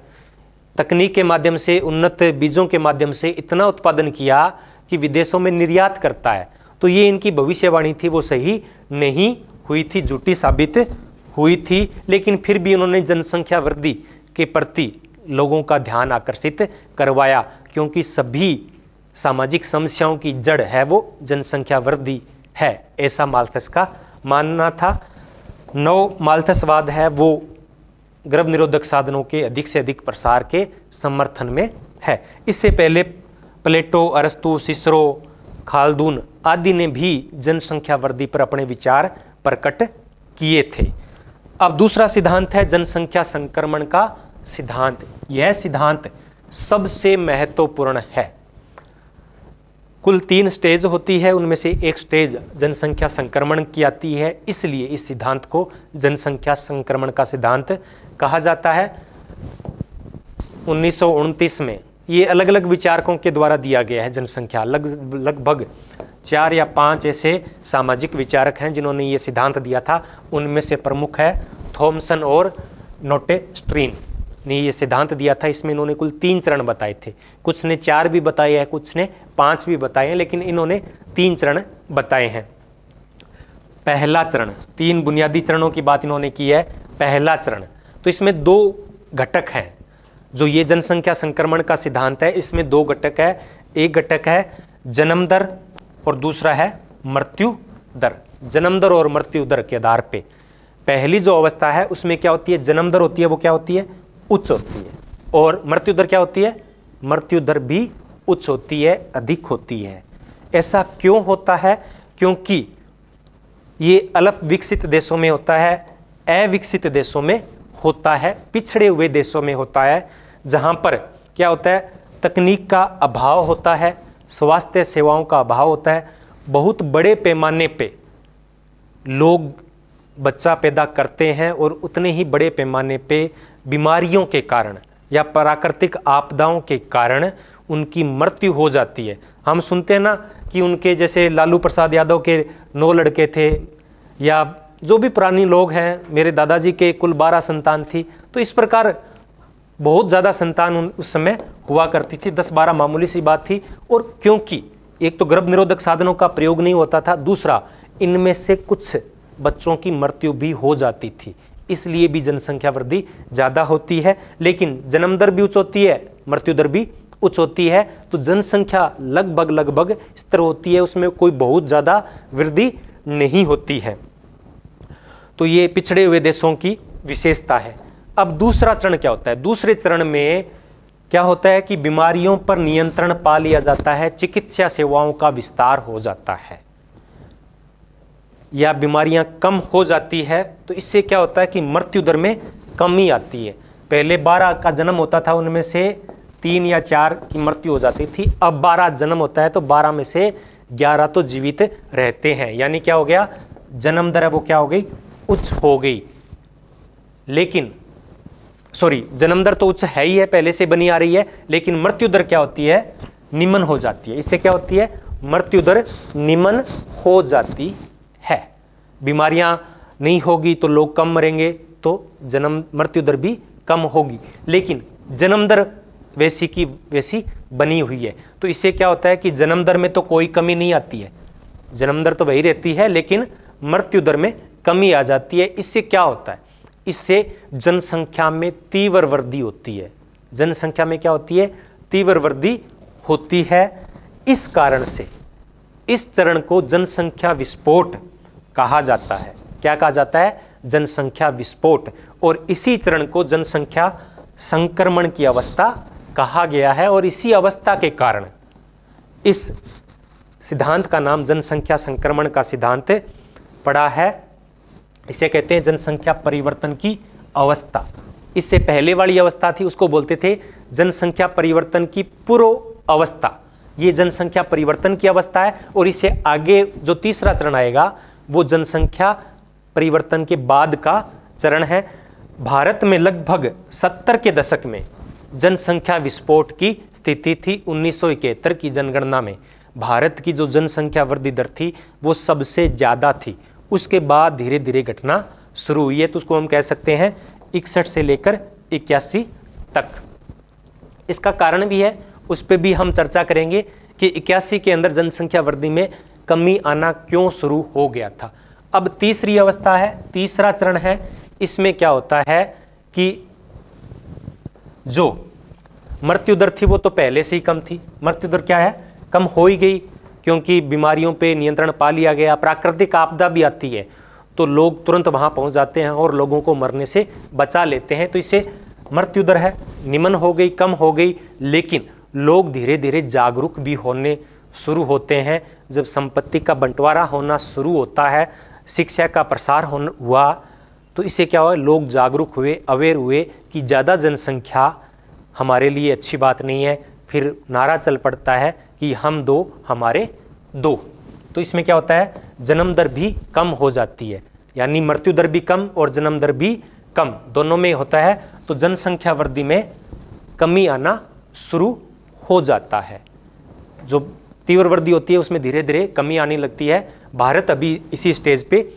तकनीक के माध्यम से, उन्नत बीजों के माध्यम से इतना उत्पादन किया कि विदेशों में निर्यात करता है। तो ये इनकी भविष्यवाणी थी वो सही नहीं हुई थी, झूठी साबित हुई थी। लेकिन फिर भी उन्होंने जनसंख्या वृद्धि के प्रति लोगों का ध्यान आकर्षित करवाया, क्योंकि सभी सामाजिक समस्याओं की जड़ है वो जनसंख्या वृद्धि है, ऐसा माल्थस का मानना था। नव माल्थसवाद है वो गर्भ निरोधक साधनों के अधिक से अधिक प्रसार के समर्थन में है। इससे पहले प्लेटो, अरस्तु, सिसरो, खालदून आदि ने भी जनसंख्या वृद्धि पर अपने विचार प्रकट किए थे। अब दूसरा सिद्धांत है जनसंख्या संक्रमण का सिद्धांत। यह सिद्धांत सबसे महत्वपूर्ण है। कुल 3 स्टेज होती है, उनमें से एक स्टेज जनसंख्या संक्रमण की आती है, इसलिए इस सिद्धांत को जनसंख्या संक्रमण का सिद्धांत कहा जाता है। 1929 में ये अलग अलग विचारकों के द्वारा दिया गया है। जनसंख्या लगभग 4 या 5 ऐसे सामाजिक विचारक हैं जिन्होंने ये सिद्धांत दिया था। उनमें से प्रमुख है थॉमसन और नोटेस्ट्रीन ने ये सिद्धांत दिया था। इसमें इन्होंने कुल 3 चरण बताए थे। कुछ ने 4 भी बताए हैं, कुछ ने 5 भी बताए हैं, लेकिन इन्होंने 3 चरण बताए हैं। पहला चरण, 3 बुनियादी चरणों की बात इन्होंने की है। पहला चरण, तो इसमें 2 घटक हैं। जो ये जनसंख्या संक्रमण का सिद्धांत है, इसमें 2 घटक है। एक घटक है जन्म दर और दूसरा है मृत्यु दर। जन्म दर और मृत्यु दर के आधार पे पहली जो अवस्था है उसमें क्या होती है, जन्म दर होती है वो क्या होती है, उच्च होती है, और मृत्यु दर क्या होती है, मृत्यु दर भी उच्च होती है, अधिक होती है। ऐसा क्यों होता है? क्योंकि ये अल्प विकसित देशों में होता है, अविकसित देशों में होता है, पिछड़े हुए देशों में होता है, जहां पर क्या होता है, तकनीक का अभाव होता है, स्वास्थ्य सेवाओं का अभाव होता है, बहुत बड़े पैमाने पे लोग बच्चा पैदा करते हैं और उतने ही बड़े पैमाने पे बीमारियों के कारण या प्राकृतिक आपदाओं के कारण उनकी मृत्यु हो जाती है। हम सुनते हैं ना कि उनके जैसे लालू प्रसाद यादव के 9 लड़के थे, या जो भी पुरानी लोग हैं, मेरे दादाजी के कुल 12 संतान थी। तो इस प्रकार बहुत ज़्यादा संतान उस समय हुआ करती थी, 10-12 मामूली सी बात थी। और क्योंकि एक तो गर्भ निरोधक साधनों का प्रयोग नहीं होता था, दूसरा इनमें से कुछ बच्चों की मृत्यु भी हो जाती थी, इसलिए भी जनसंख्या वृद्धि ज़्यादा होती है। लेकिन जन्म दर भी उच्च होती है, मृत्यु दर भी उच्च होती है, तो जनसंख्या लगभग स्थिर होती है, उसमें कोई बहुत ज़्यादा वृद्धि नहीं होती है। तो ये पिछड़े हुए देशों की विशेषता है। अब दूसरा चरण क्या होता है? दूसरे चरण में क्या होता है कि बीमारियों पर नियंत्रण पा लिया जाता है, चिकित्सा सेवाओं का विस्तार हो जाता है या बीमारियां कम हो जाती है। तो इससे क्या होता है कि मृत्यु दर में कमी आती है। पहले 12 का जन्म होता था, उनमें से 3 या 4 की मृत्यु हो जाती थी। अब 12 जन्म होता है तो 12 में से 11 तो जीवित रहते हैं, यानी क्या हो गया, जन्म दर है वो क्या हो गई, उच्च हो गई। लेकिन जन्म दर तो उच्च है ही है, पहले से बनी आ रही है, लेकिन मृत्यु दर क्या होती है, निम्न हो जाती है। इससे क्या होती है, मृत्यु दर निम्न हो जाती है। बीमारियां नहीं होगी तो लोग कम मरेंगे, तो जन्म मृत्यु दर भी कम होगी, लेकिन जन्म दर वैसी की वैसी बनी हुई है। तो इससे क्या होता है कि जन्म दर में तो कोई कमी नहीं आती है, जन्म दर तो वही रहती है, लेकिन मृत्यु दर में कमी आ जाती है। इससे क्या होता है, इससे जनसंख्या में तीव्र वृद्धि होती है। जनसंख्या में क्या होती है, तीव्र वृद्धि होती है। इस कारण से इस चरण को जनसंख्या विस्फोट कहा जाता है। क्या कहा जाता है, जनसंख्या विस्फोट। और इसी चरण को जनसंख्या संक्रमण की अवस्था कहा गया है। और इसी अवस्था के कारण इस सिद्धांत का नाम जनसंख्या संक्रमण का सिद्धांत पड़ा है। इसे कहते हैं जनसंख्या परिवर्तन की अवस्था। इससे पहले वाली अवस्था थी उसको बोलते थे जनसंख्या परिवर्तन की पूर्व अवस्था। ये जनसंख्या परिवर्तन की अवस्था है। और इससे आगे जो तीसरा चरण आएगा वो जनसंख्या परिवर्तन के बाद का चरण है। भारत में लगभग 70 के दशक में जनसंख्या विस्फोट की स्थिति थी। 1971 की जनगणना में भारत की जो जनसंख्या वृद्धि दर थी वो सबसे ज़्यादा थी। उसके बाद धीरे धीरे घटना शुरू हुई है। तो उसको हम कह सकते हैं 61 से लेकर 81 तक। इसका कारण भी है, उस पर भी हम चर्चा करेंगे कि 81 के अंदर जनसंख्या वृद्धि में कमी आना क्यों शुरू हो गया था। अब तीसरी अवस्था है, तीसरा चरण है। इसमें क्या होता है कि जो मृत्यु दर थी वो तो पहले से ही कम थी। मृत्यु दर क्या है, कम हो ही गई, क्योंकि बीमारियों पे नियंत्रण पा लिया गया। प्राकृतिक आपदा भी आती है तो लोग तुरंत वहाँ पहुँच जाते हैं और लोगों को मरने से बचा लेते हैं। तो इससे मृत्यु दर है निम्न हो गई, कम हो गई। लेकिन लोग धीरे धीरे जागरूक भी होने शुरू होते हैं। जब संपत्ति का बंटवारा होना शुरू होता है, शिक्षा का प्रसार हुआ, तो इससे क्या हुआ, लोग जागरूक हुए, अवेयर हुए कि ज़्यादा जनसंख्या हमारे लिए अच्छी बात नहीं है। फिर नारा चल पड़ता है कि हम दो हमारे दो। तो इसमें क्या होता है, जन्म दर भी कम हो जाती है, यानी मृत्यु दर भी कम और जन्म दर भी कम, दोनों में होता है। तो जनसंख्या वृद्धि में कमी आना शुरू हो जाता है। जो तीव्र वृद्धि होती है उसमें धीरे धीरे कमी आने लगती है। भारत अभी इसी स्टेज पे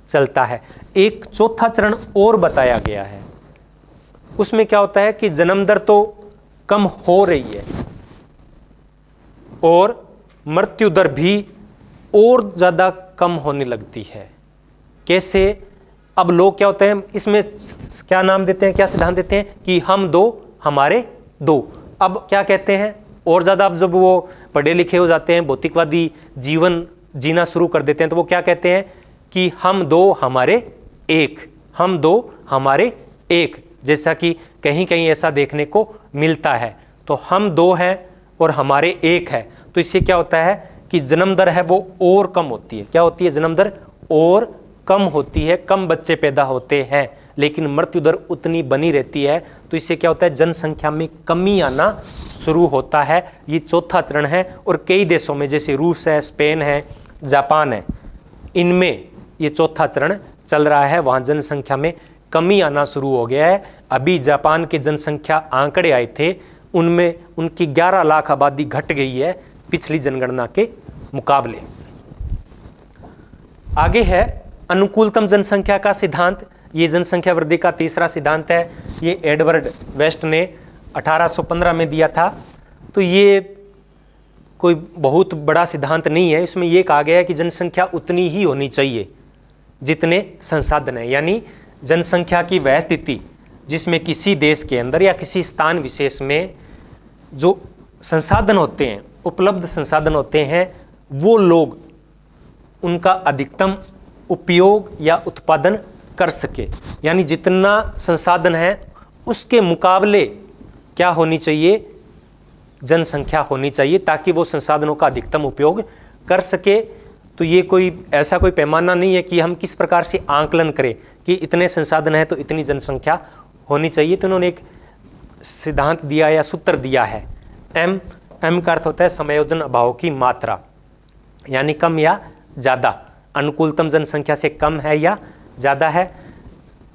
चलता है। एक चौथा चरण और बताया गया है, उसमें क्या होता है कि जन्म दर तो कम हो रही है और मृत्यु दर भी और ज़्यादा कम होने लगती है। कैसे, अब लोग क्या होते हैं, इसमें क्या नाम देते हैं, क्या सिद्धांत देते हैं कि हम दो हमारे दो। अब क्या कहते हैं, और ज़्यादा अब जब वो पढ़े लिखे हो जाते हैं, भौतिकवादी जीवन जीना शुरू कर देते हैं, तो वो क्या कहते हैं कि हम दो हमारे एक, हम दो हमारे एक। जैसा कि कहीं कहीं ऐसा देखने को मिलता है। तो हम दो हैं और हमारे एक है। तो इससे क्या होता है कि जन्म दर है वो और कम होती है। क्या होती है, जन्म दर और कम होती है, कम बच्चे पैदा होते हैं, लेकिन मृत्यु दर उतनी बनी रहती है। तो इससे क्या होता है, जनसंख्या में कमी आना शुरू होता है। ये चौथा चरण है। और कई देशों में जैसे रूस है, स्पेन है, जापान है, इनमें ये चौथा चरण चल रहा है। वहाँ जनसंख्या में कमी आना शुरू हो गया है। अभी जापान के जनसंख्या आंकड़े आए थे, उनमें उनकी 11 लाख आबादी घट गई है पिछली जनगणना के मुकाबले। आगे है अनुकूलतम जनसंख्या का सिद्धांत। ये जनसंख्या वृद्धि का तीसरा सिद्धांत है। ये एडवर्ड वेस्ट ने 1815 में दिया था। तो ये कोई बहुत बड़ा सिद्धांत नहीं है। इसमें यह कहा गया है कि जनसंख्या उतनी ही होनी चाहिए जितने संसाधन है, यानी जनसंख्या की वह स्थिति जिसमें किसी देश के अंदर या किसी स्थान विशेष में जो संसाधन होते हैं, उपलब्ध संसाधन होते हैं, वो लोग उनका अधिकतम उपयोग या उत्पादन कर सके। यानी जितना संसाधन है उसके मुकाबले क्या होनी चाहिए, जनसंख्या होनी चाहिए, ताकि वो संसाधनों का अधिकतम उपयोग कर सके। तो ये कोई ऐसा कोई पैमाना नहीं है कि हम किस प्रकार से आंकलन करें कि इतने संसाधन है तो इतनी जनसंख्या होनी चाहिए। तो उन्होंने एक सिद्धांत दिया या सूत्र दिया है, एम का अर्थ होता है समायोजन अभाव की मात्रा, यानी कम या ज़्यादा। अनुकूलतम जनसंख्या से कम है या ज़्यादा है।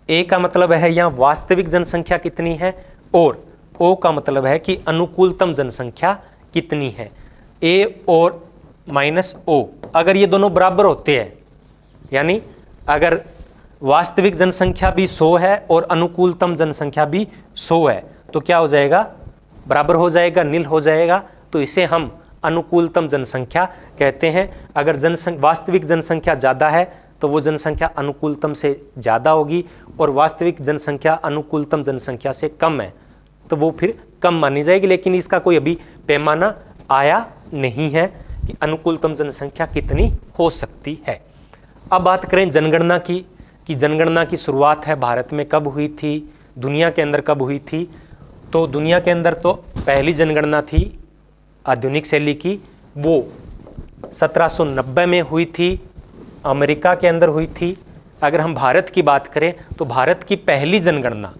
ए का मतलब है यहाँ वास्तविक जनसंख्या कितनी है, और ओ का मतलब है कि अनुकूलतम जनसंख्या कितनी है। ए और माइनस ओ, अगर ये दोनों बराबर होते हैं, यानी अगर वास्तविक जनसंख्या भी 100 है और अनुकूलतम जनसंख्या भी 100 है, तो क्या हो जाएगा, बराबर हो जाएगा, नील हो जाएगा। तो इसे हम अनुकूलतम जनसंख्या कहते हैं। अगर वास्तविक जनसंख्या ज़्यादा है तो वो जनसंख्या अनुकूलतम से ज़्यादा होगी, और वास्तविक जनसंख्या अनुकूलतम जनसंख्या से कम है तो वो फिर कम मानी जाएगी। लेकिन इसका कोई अभी पैमाना आया नहीं है कि अनुकूलतम जनसंख्या कितनी हो सकती है। अब बात करें जनगणना की, कि जनगणना की शुरुआत है भारत में कब हुई थी, दुनिया के अंदर कब हुई थी। तो दुनिया के अंदर तो पहली जनगणना थी आधुनिक शैली की, वो 1790 में हुई थी, अमेरिका के अंदर हुई थी। अगर हम भारत की बात करें तो भारत की पहली जनगणना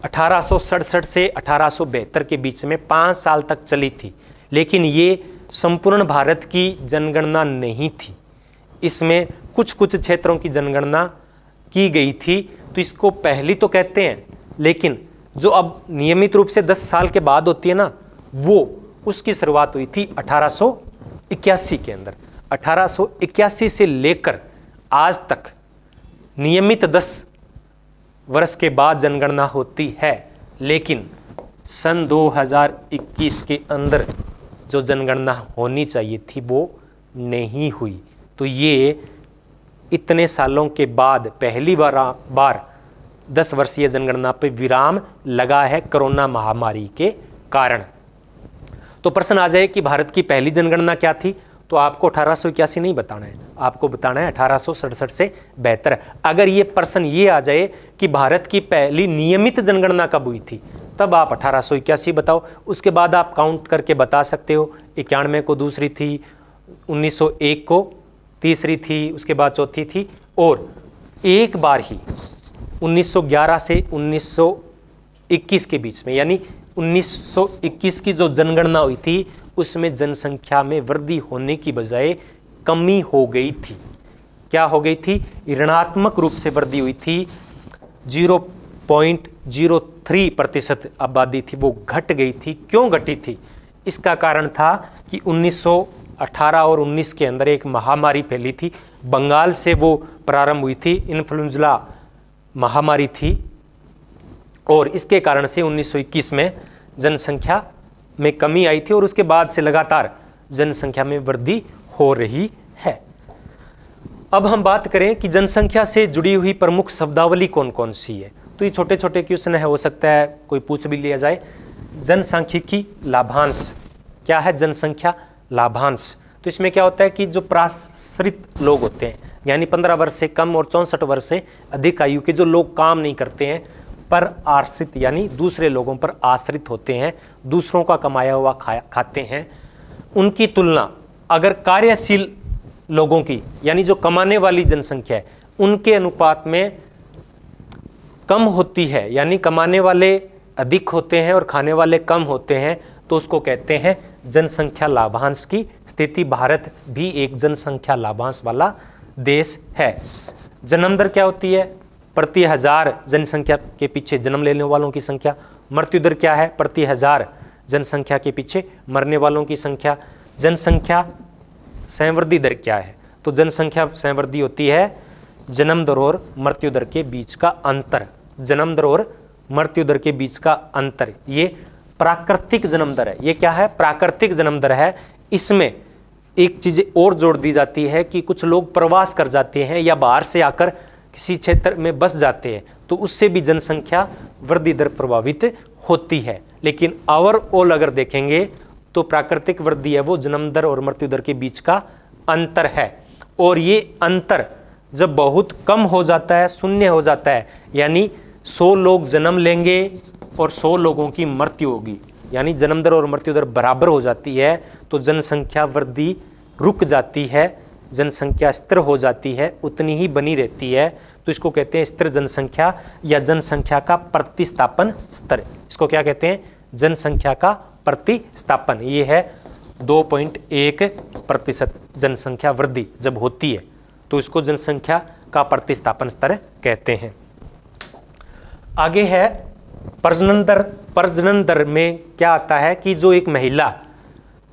1867 से 1872 के बीच में 5 साल तक चली थी, लेकिन ये संपूर्ण भारत की जनगणना नहीं थी, इसमें कुछ कुछ क्षेत्रों की जनगणना की गई थी। तो इसको पहली तो कहते हैं, लेकिन जो अब नियमित रूप से 10 साल के बाद होती है ना, वो उसकी शुरुआत हुई थी 1881 के अंदर। 1881 से लेकर आज तक नियमित 10 वर्ष के बाद जनगणना होती है, लेकिन सन 2021 के अंदर जो जनगणना होनी चाहिए थी वो नहीं हुई। तो ये इतने सालों के बाद पहली बार 10 वर्षीय जनगणना पे विराम लगा है कोरोना महामारी के कारण। तो प्रश्न आ जाए कि भारत की पहली जनगणना क्या थी, तो आपको 1881 नहीं बताना है, आपको बताना है 1867 से 72। अगर ये प्रश्न ये आ जाए कि भारत की पहली नियमित जनगणना कब हुई थी, तब आप 1881 बताओ। उसके बाद आप काउंट करके बता सकते हो, 91 को दूसरी थी, 1901 को तीसरी थी, उसके बाद चौथी थी, और एक बार ही 1911 से 1921 के बीच में, यानी 1921 की जो जनगणना हुई थी उसमें जनसंख्या में वृद्धि होने की बजाय कमी हो गई थी। क्या हो गई थी, ऋणात्मक रूप से वृद्धि हुई थी। 0.03% आबादी थी वो घट गई थी। क्यों घटी थी, इसका कारण था कि 1918 और 19 के अंदर एक महामारी फैली थी, बंगाल से वो प्रारंभ हुई थी, इन्फ्लुएंजा महामारी थी, और इसके कारण से 1921 में जनसंख्या में कमी आई थी, और उसके बाद से लगातार जनसंख्या में वृद्धि हो रही है। अब हम बात करें कि जनसंख्या से जुड़ी हुई प्रमुख शब्दावली कौन कौन सी है, तो ये छोटे छोटे क्वेश्चन है, हो सकता है कोई पूछ भी लिया जाए। जनसांख्यिकी लाभांश, क्या है जनसंख्या लाभांश, तो इसमें क्या होता है कि जो प्रआश्रित लोग होते हैं, यानी 15 वर्ष से कम और 64 वर्ष से अधिक आयु के जो लोग काम नहीं करते हैं, पर आश्रित यानी दूसरे लोगों पर आश्रित होते हैं, दूसरों का कमाया हुआ खाते हैं, उनकी तुलना अगर कार्यशील लोगों की यानी जो कमाने वाली जनसंख्या है उनके अनुपात में कम होती है, यानी कमाने वाले अधिक होते हैं और खाने वाले कम होते हैं, तो उसको कहते हैं जनसंख्या लाभांश की स्थिति। भारत भी एक जनसंख्या लाभांश वाला देश है। जन्म दर क्या होती है, प्रति 1000 जनसंख्या के पीछे जन्म लेने वालों की संख्या। मृत्यु दर क्या है, प्रति 1000 जनसंख्या के पीछे मरने वालों की संख्या। जनसंख्या संवृद्धि दर क्या है, तो जनसंख्या संवृद्धि होती है जन्म दर और मृत्यु दर के बीच का अंतर। जन्म दर और मृत्यु दर के बीच का अंतर, ये प्राकृतिक जन्म दर है। ये क्या है, प्राकृतिक जन्म दर है। इसमें एक चीज और जोड़ दी जाती है कि कुछ लोग प्रवास कर जाते हैं या बाहर से आकर किसी क्षेत्र में बस जाते हैं, तो उससे भी जनसंख्या वृद्धि दर प्रभावित होती है। लेकिन ओवरऑल अगर देखेंगे तो प्राकृतिक वृद्धि है वो जन्म दर और मृत्यु दर के बीच का अंतर है। और ये अंतर जब बहुत कम हो जाता है, शून्य हो जाता है, यानी 100 लोग जन्म लेंगे और 100 लोगों की मृत्यु होगी, यानी जन्म दर और मृत्यु दर बराबर हो जाती है, तो जनसंख्या वृद्धि रुक जाती है, जनसंख्या स्थिर हो जाती है, उतनी ही बनी रहती है। तो इसको कहते हैं स्थिर जनसंख्या या जनसंख्या का प्रतिस्थापन स्तर। इसको क्या कहते हैं, जनसंख्या का प्रतिस्थापन। ये है 2.1% जनसंख्या वृद्धि जब होती है तो इसको जनसंख्या का प्रतिस्थापन स्तर कहते हैं। आगे है प्रजनन दर। प्रजनन दर में क्या आता है कि जो एक महिला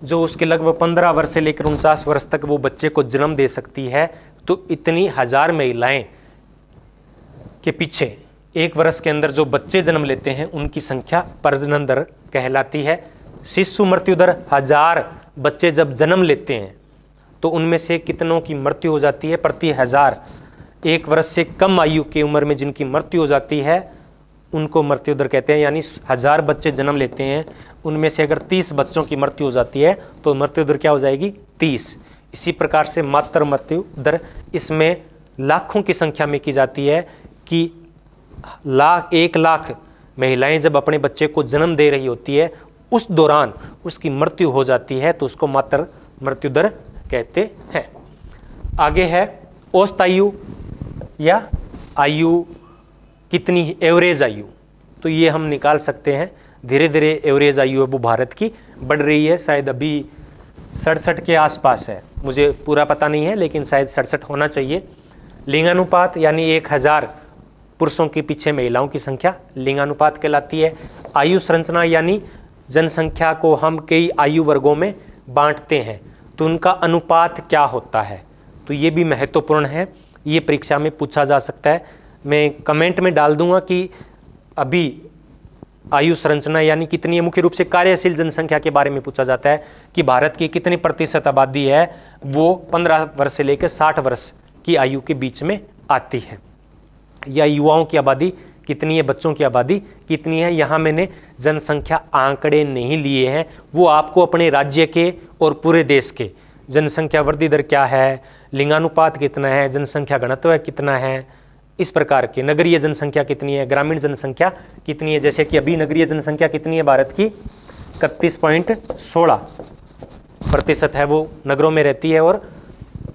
जो उसके लगभग 15 वर्ष से लेकर 49 वर्ष तक वो बच्चे को जन्म दे सकती है, तो इतनी 1000 महिलाएं के पीछे 1 वर्ष के अंदर जो बच्चे जन्म लेते हैं उनकी संख्या प्रजनन दर कहलाती है। शिशु मृत्यु दर 1000 बच्चे जब जन्म लेते हैं तो उनमें से कितनों की मृत्यु हो जाती है प्रति 1000। 1 वर्ष से कम आयु की उम्र में जिनकी मृत्यु हो जाती है उनको मृत्यु दर कहते हैं। यानी 1000 बच्चे जन्म लेते हैं, उनमें से अगर 30 बच्चों की मृत्यु हो जाती है तो मृत्यु दर क्या हो जाएगी? 30। इसी प्रकार से मातृ मृत्यु दर इसमें लाखों की संख्या में की जाती है कि 1 लाख महिलाएं जब अपने बच्चे को जन्म दे रही होती है उस दौरान उसकी मृत्यु हो जाती है तो उसको मातृ मृत्यु दर कहते हैं। आगे है औसत आयु या आयु कितनी, एवरेज आयु। तो ये हम निकाल सकते हैं। धीरे धीरे एवरेज आयु है वो भारत की बढ़ रही है, शायद अभी 67 के आसपास है, मुझे पूरा पता नहीं है लेकिन शायद 67 होना चाहिए। लिंगानुपात यानी 1000 पुरुषों के पीछे महिलाओं की संख्या लिंगानुपात कहलाती है। आयु संरचना यानी जनसंख्या को हम कई आयु वर्गों में बांटते हैं तो उनका अनुपात क्या होता है, तो ये भी महत्वपूर्ण है, ये परीक्षा में पूछा जा सकता है। मैं कमेंट में डाल दूंगा कि अभी आयु संरचना यानी कितनी है। मुख्य रूप से कार्यशील जनसंख्या के बारे में पूछा जाता है कि भारत की कितनी प्रतिशत आबादी है वो 15 वर्ष से लेकर 60 वर्ष की आयु के बीच में आती है, या युवाओं की आबादी कितनी है, बच्चों की आबादी कितनी है। यहाँ मैंने जनसंख्या आंकड़े नहीं लिए हैं, वो आपको अपने राज्य के और पूरे देश के जनसंख्या वृद्धि दर क्या है, लिंगानुपात कितना है, जनसंख्या घनत्व कितना है, इस प्रकार के, नगरीय जनसंख्या कितनी है, ग्रामीण जनसंख्या कितनी है। जैसे कि अभी नगरीय जनसंख्या कितनी है भारत की 31.16% है, वो नगरों में रहती है, और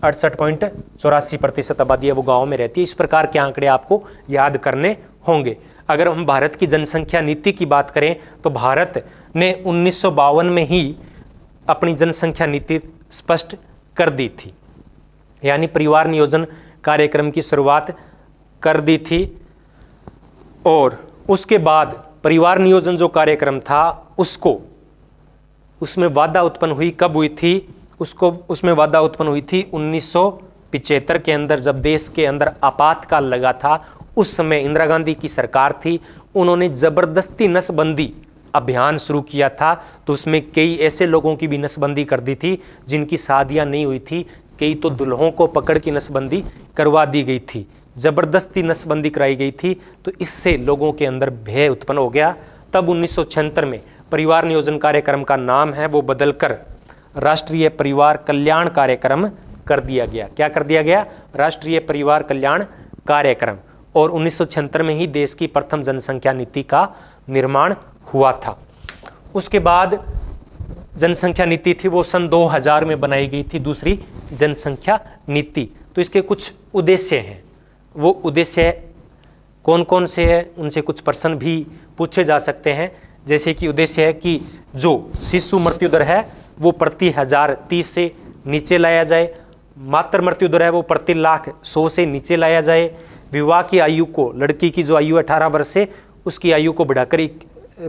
68.84% आबादी है वो गाँव में रहती है। इस प्रकार के आंकड़े आपको याद करने होंगे। अगर हम भारत की जनसंख्या नीति की बात करें तो भारत ने 1952 में ही अपनी जनसंख्या नीति स्पष्ट कर दी थी, यानी परिवार नियोजन कार्यक्रम की शुरुआत कर दी थी। और उसके बाद परिवार नियोजन जो कार्यक्रम था उसमें बाधा उत्पन्न हुई। कब हुई थी? उसमें बाधा उत्पन्न हुई थी 1975 के अंदर, जब देश के अंदर आपातकाल लगा था। उस समय इंदिरा गांधी की सरकार थी, उन्होंने जबरदस्ती नसबंदी अभियान शुरू किया था, तो उसमें कई ऐसे लोगों की भी नसबंदी कर दी थी जिनकी शादियां नहीं हुई थी, कई तो दुल्हों को पकड़ की नसबंदी करवा दी गई थी, जबरदस्ती नसबंदी कराई गई थी। तो इससे लोगों के अंदर भय उत्पन्न हो गया। तब 1976 में परिवार नियोजन कार्यक्रम का नाम है वो बदलकर राष्ट्रीय परिवार कल्याण कार्यक्रम कर दिया गया। क्या कर दिया गया? राष्ट्रीय परिवार कल्याण कार्यक्रम। और 1976 में ही देश की प्रथम जनसंख्या नीति का निर्माण हुआ था। उसके बाद जनसंख्या नीति थी वो सन 2000 में बनाई गई थी, दूसरी जनसंख्या नीति। तो इसके कुछ उद्देश्य हैं, वो उद्देश्य कौन कौन से हैं, उनसे कुछ प्रश्न भी पूछे जा सकते हैं। जैसे कि उद्देश्य है कि जो शिशु मृत्यु दर है वो प्रति 1000 30 से नीचे लाया जाए, मातृ मृत्यु दर है वो प्रति लाख 100 से नीचे लाया जाए, विवाह की आयु को, लड़की की जो आयु 18 वर्ष से उसकी आयु को बढ़ाकर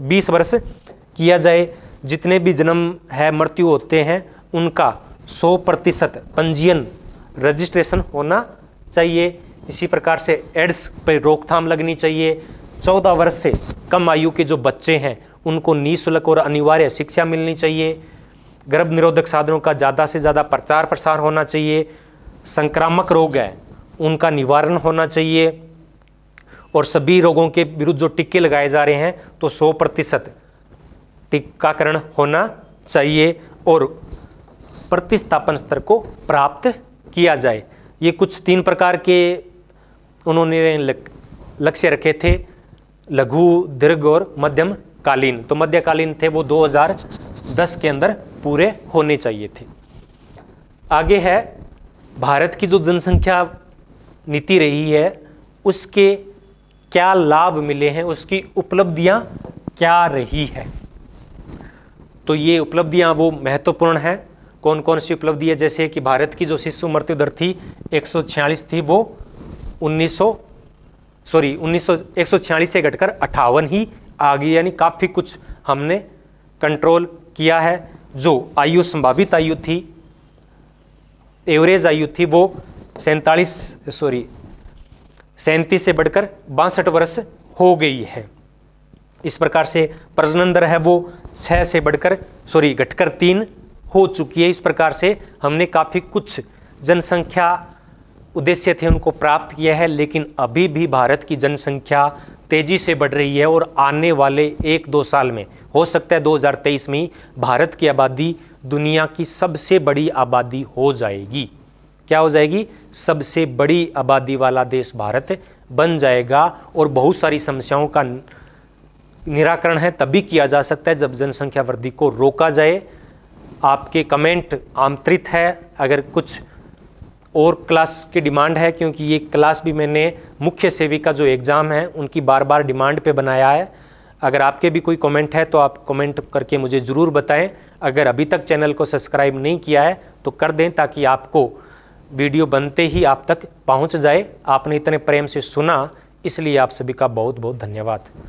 20 वर्ष किया जाए, जितने भी जन्म है मृत्यु होते हैं उनका 100% पंजीयन रजिस्ट्रेशन होना चाहिए। इसी प्रकार से एड्स पर रोकथाम लगनी चाहिए। 14 वर्ष से कम आयु के जो बच्चे हैं उनको निःशुल्क और अनिवार्य शिक्षा मिलनी चाहिए। गर्भ निरोधक साधनों का ज़्यादा से ज़्यादा प्रचार प्रसार होना चाहिए। संक्रामक रोग है उनका निवारण होना चाहिए। और सभी रोगों के विरुद्ध जो टीके लगाए जा रहे हैं तो 100% टीकाकरण होना चाहिए और प्रतिस्थापन स्तर को प्राप्त किया जाए। ये कुछ 3 प्रकार के उन्होंने लक्ष्य रखे थे, लघु, दीर्घ और मध्यम कालीन। तो मध्यकालीन थे वो 2010 के अंदर पूरे होने चाहिए थे। आगे है भारत की जो जनसंख्या नीति रही है उसके क्या लाभ मिले हैं, उसकी उपलब्धियां क्या रही है। तो ये उपलब्धियां वो महत्वपूर्ण हैं। कौन कौन सी उपलब्धि है? जैसे कि भारत की जो शिशु मृत्यु दर थी 146 थी वो 146 से घटकर 58 ही आ गई, यानी काफ़ी कुछ हमने कंट्रोल किया है। जो आयु संभावित आयु थी, एवरेज आयु थी वो 37 से बढ़कर 62 वर्ष हो गई है। इस प्रकार से प्रजनन दर है वो 6 से घटकर 3 हो चुकी है। इस प्रकार से हमने काफ़ी कुछ जनसंख्या उद्देश्य थे उनको प्राप्त किया है, लेकिन अभी भी भारत की जनसंख्या तेजी से बढ़ रही है और आने वाले 1-2 साल में हो सकता है 2023 में भारत की आबादी दुनिया की सबसे बड़ी आबादी हो जाएगी। क्या हो जाएगी? सबसे बड़ी आबादी वाला देश भारत बन जाएगा। और बहुत सारी समस्याओं का निराकरण है तभी किया जा सकता है जब जनसंख्या वृद्धि को रोका जाए। आपके कमेंट आमंत्रित है। अगर कुछ और क्लास की डिमांड है, क्योंकि ये क्लास भी मैंने मुख्य सेविका जो एग्ज़ाम है उनकी बार बार डिमांड पे बनाया है। अगर आपके भी कोई कमेंट है तो आप कमेंट करके मुझे ज़रूर बताएं। अगर अभी तक चैनल को सब्सक्राइब नहीं किया है तो कर दें, ताकि आपको वीडियो बनते ही आप तक पहुंच जाए। आपने इतने प्रेम से सुना, इसलिए आप सभी का बहुत बहुत धन्यवाद।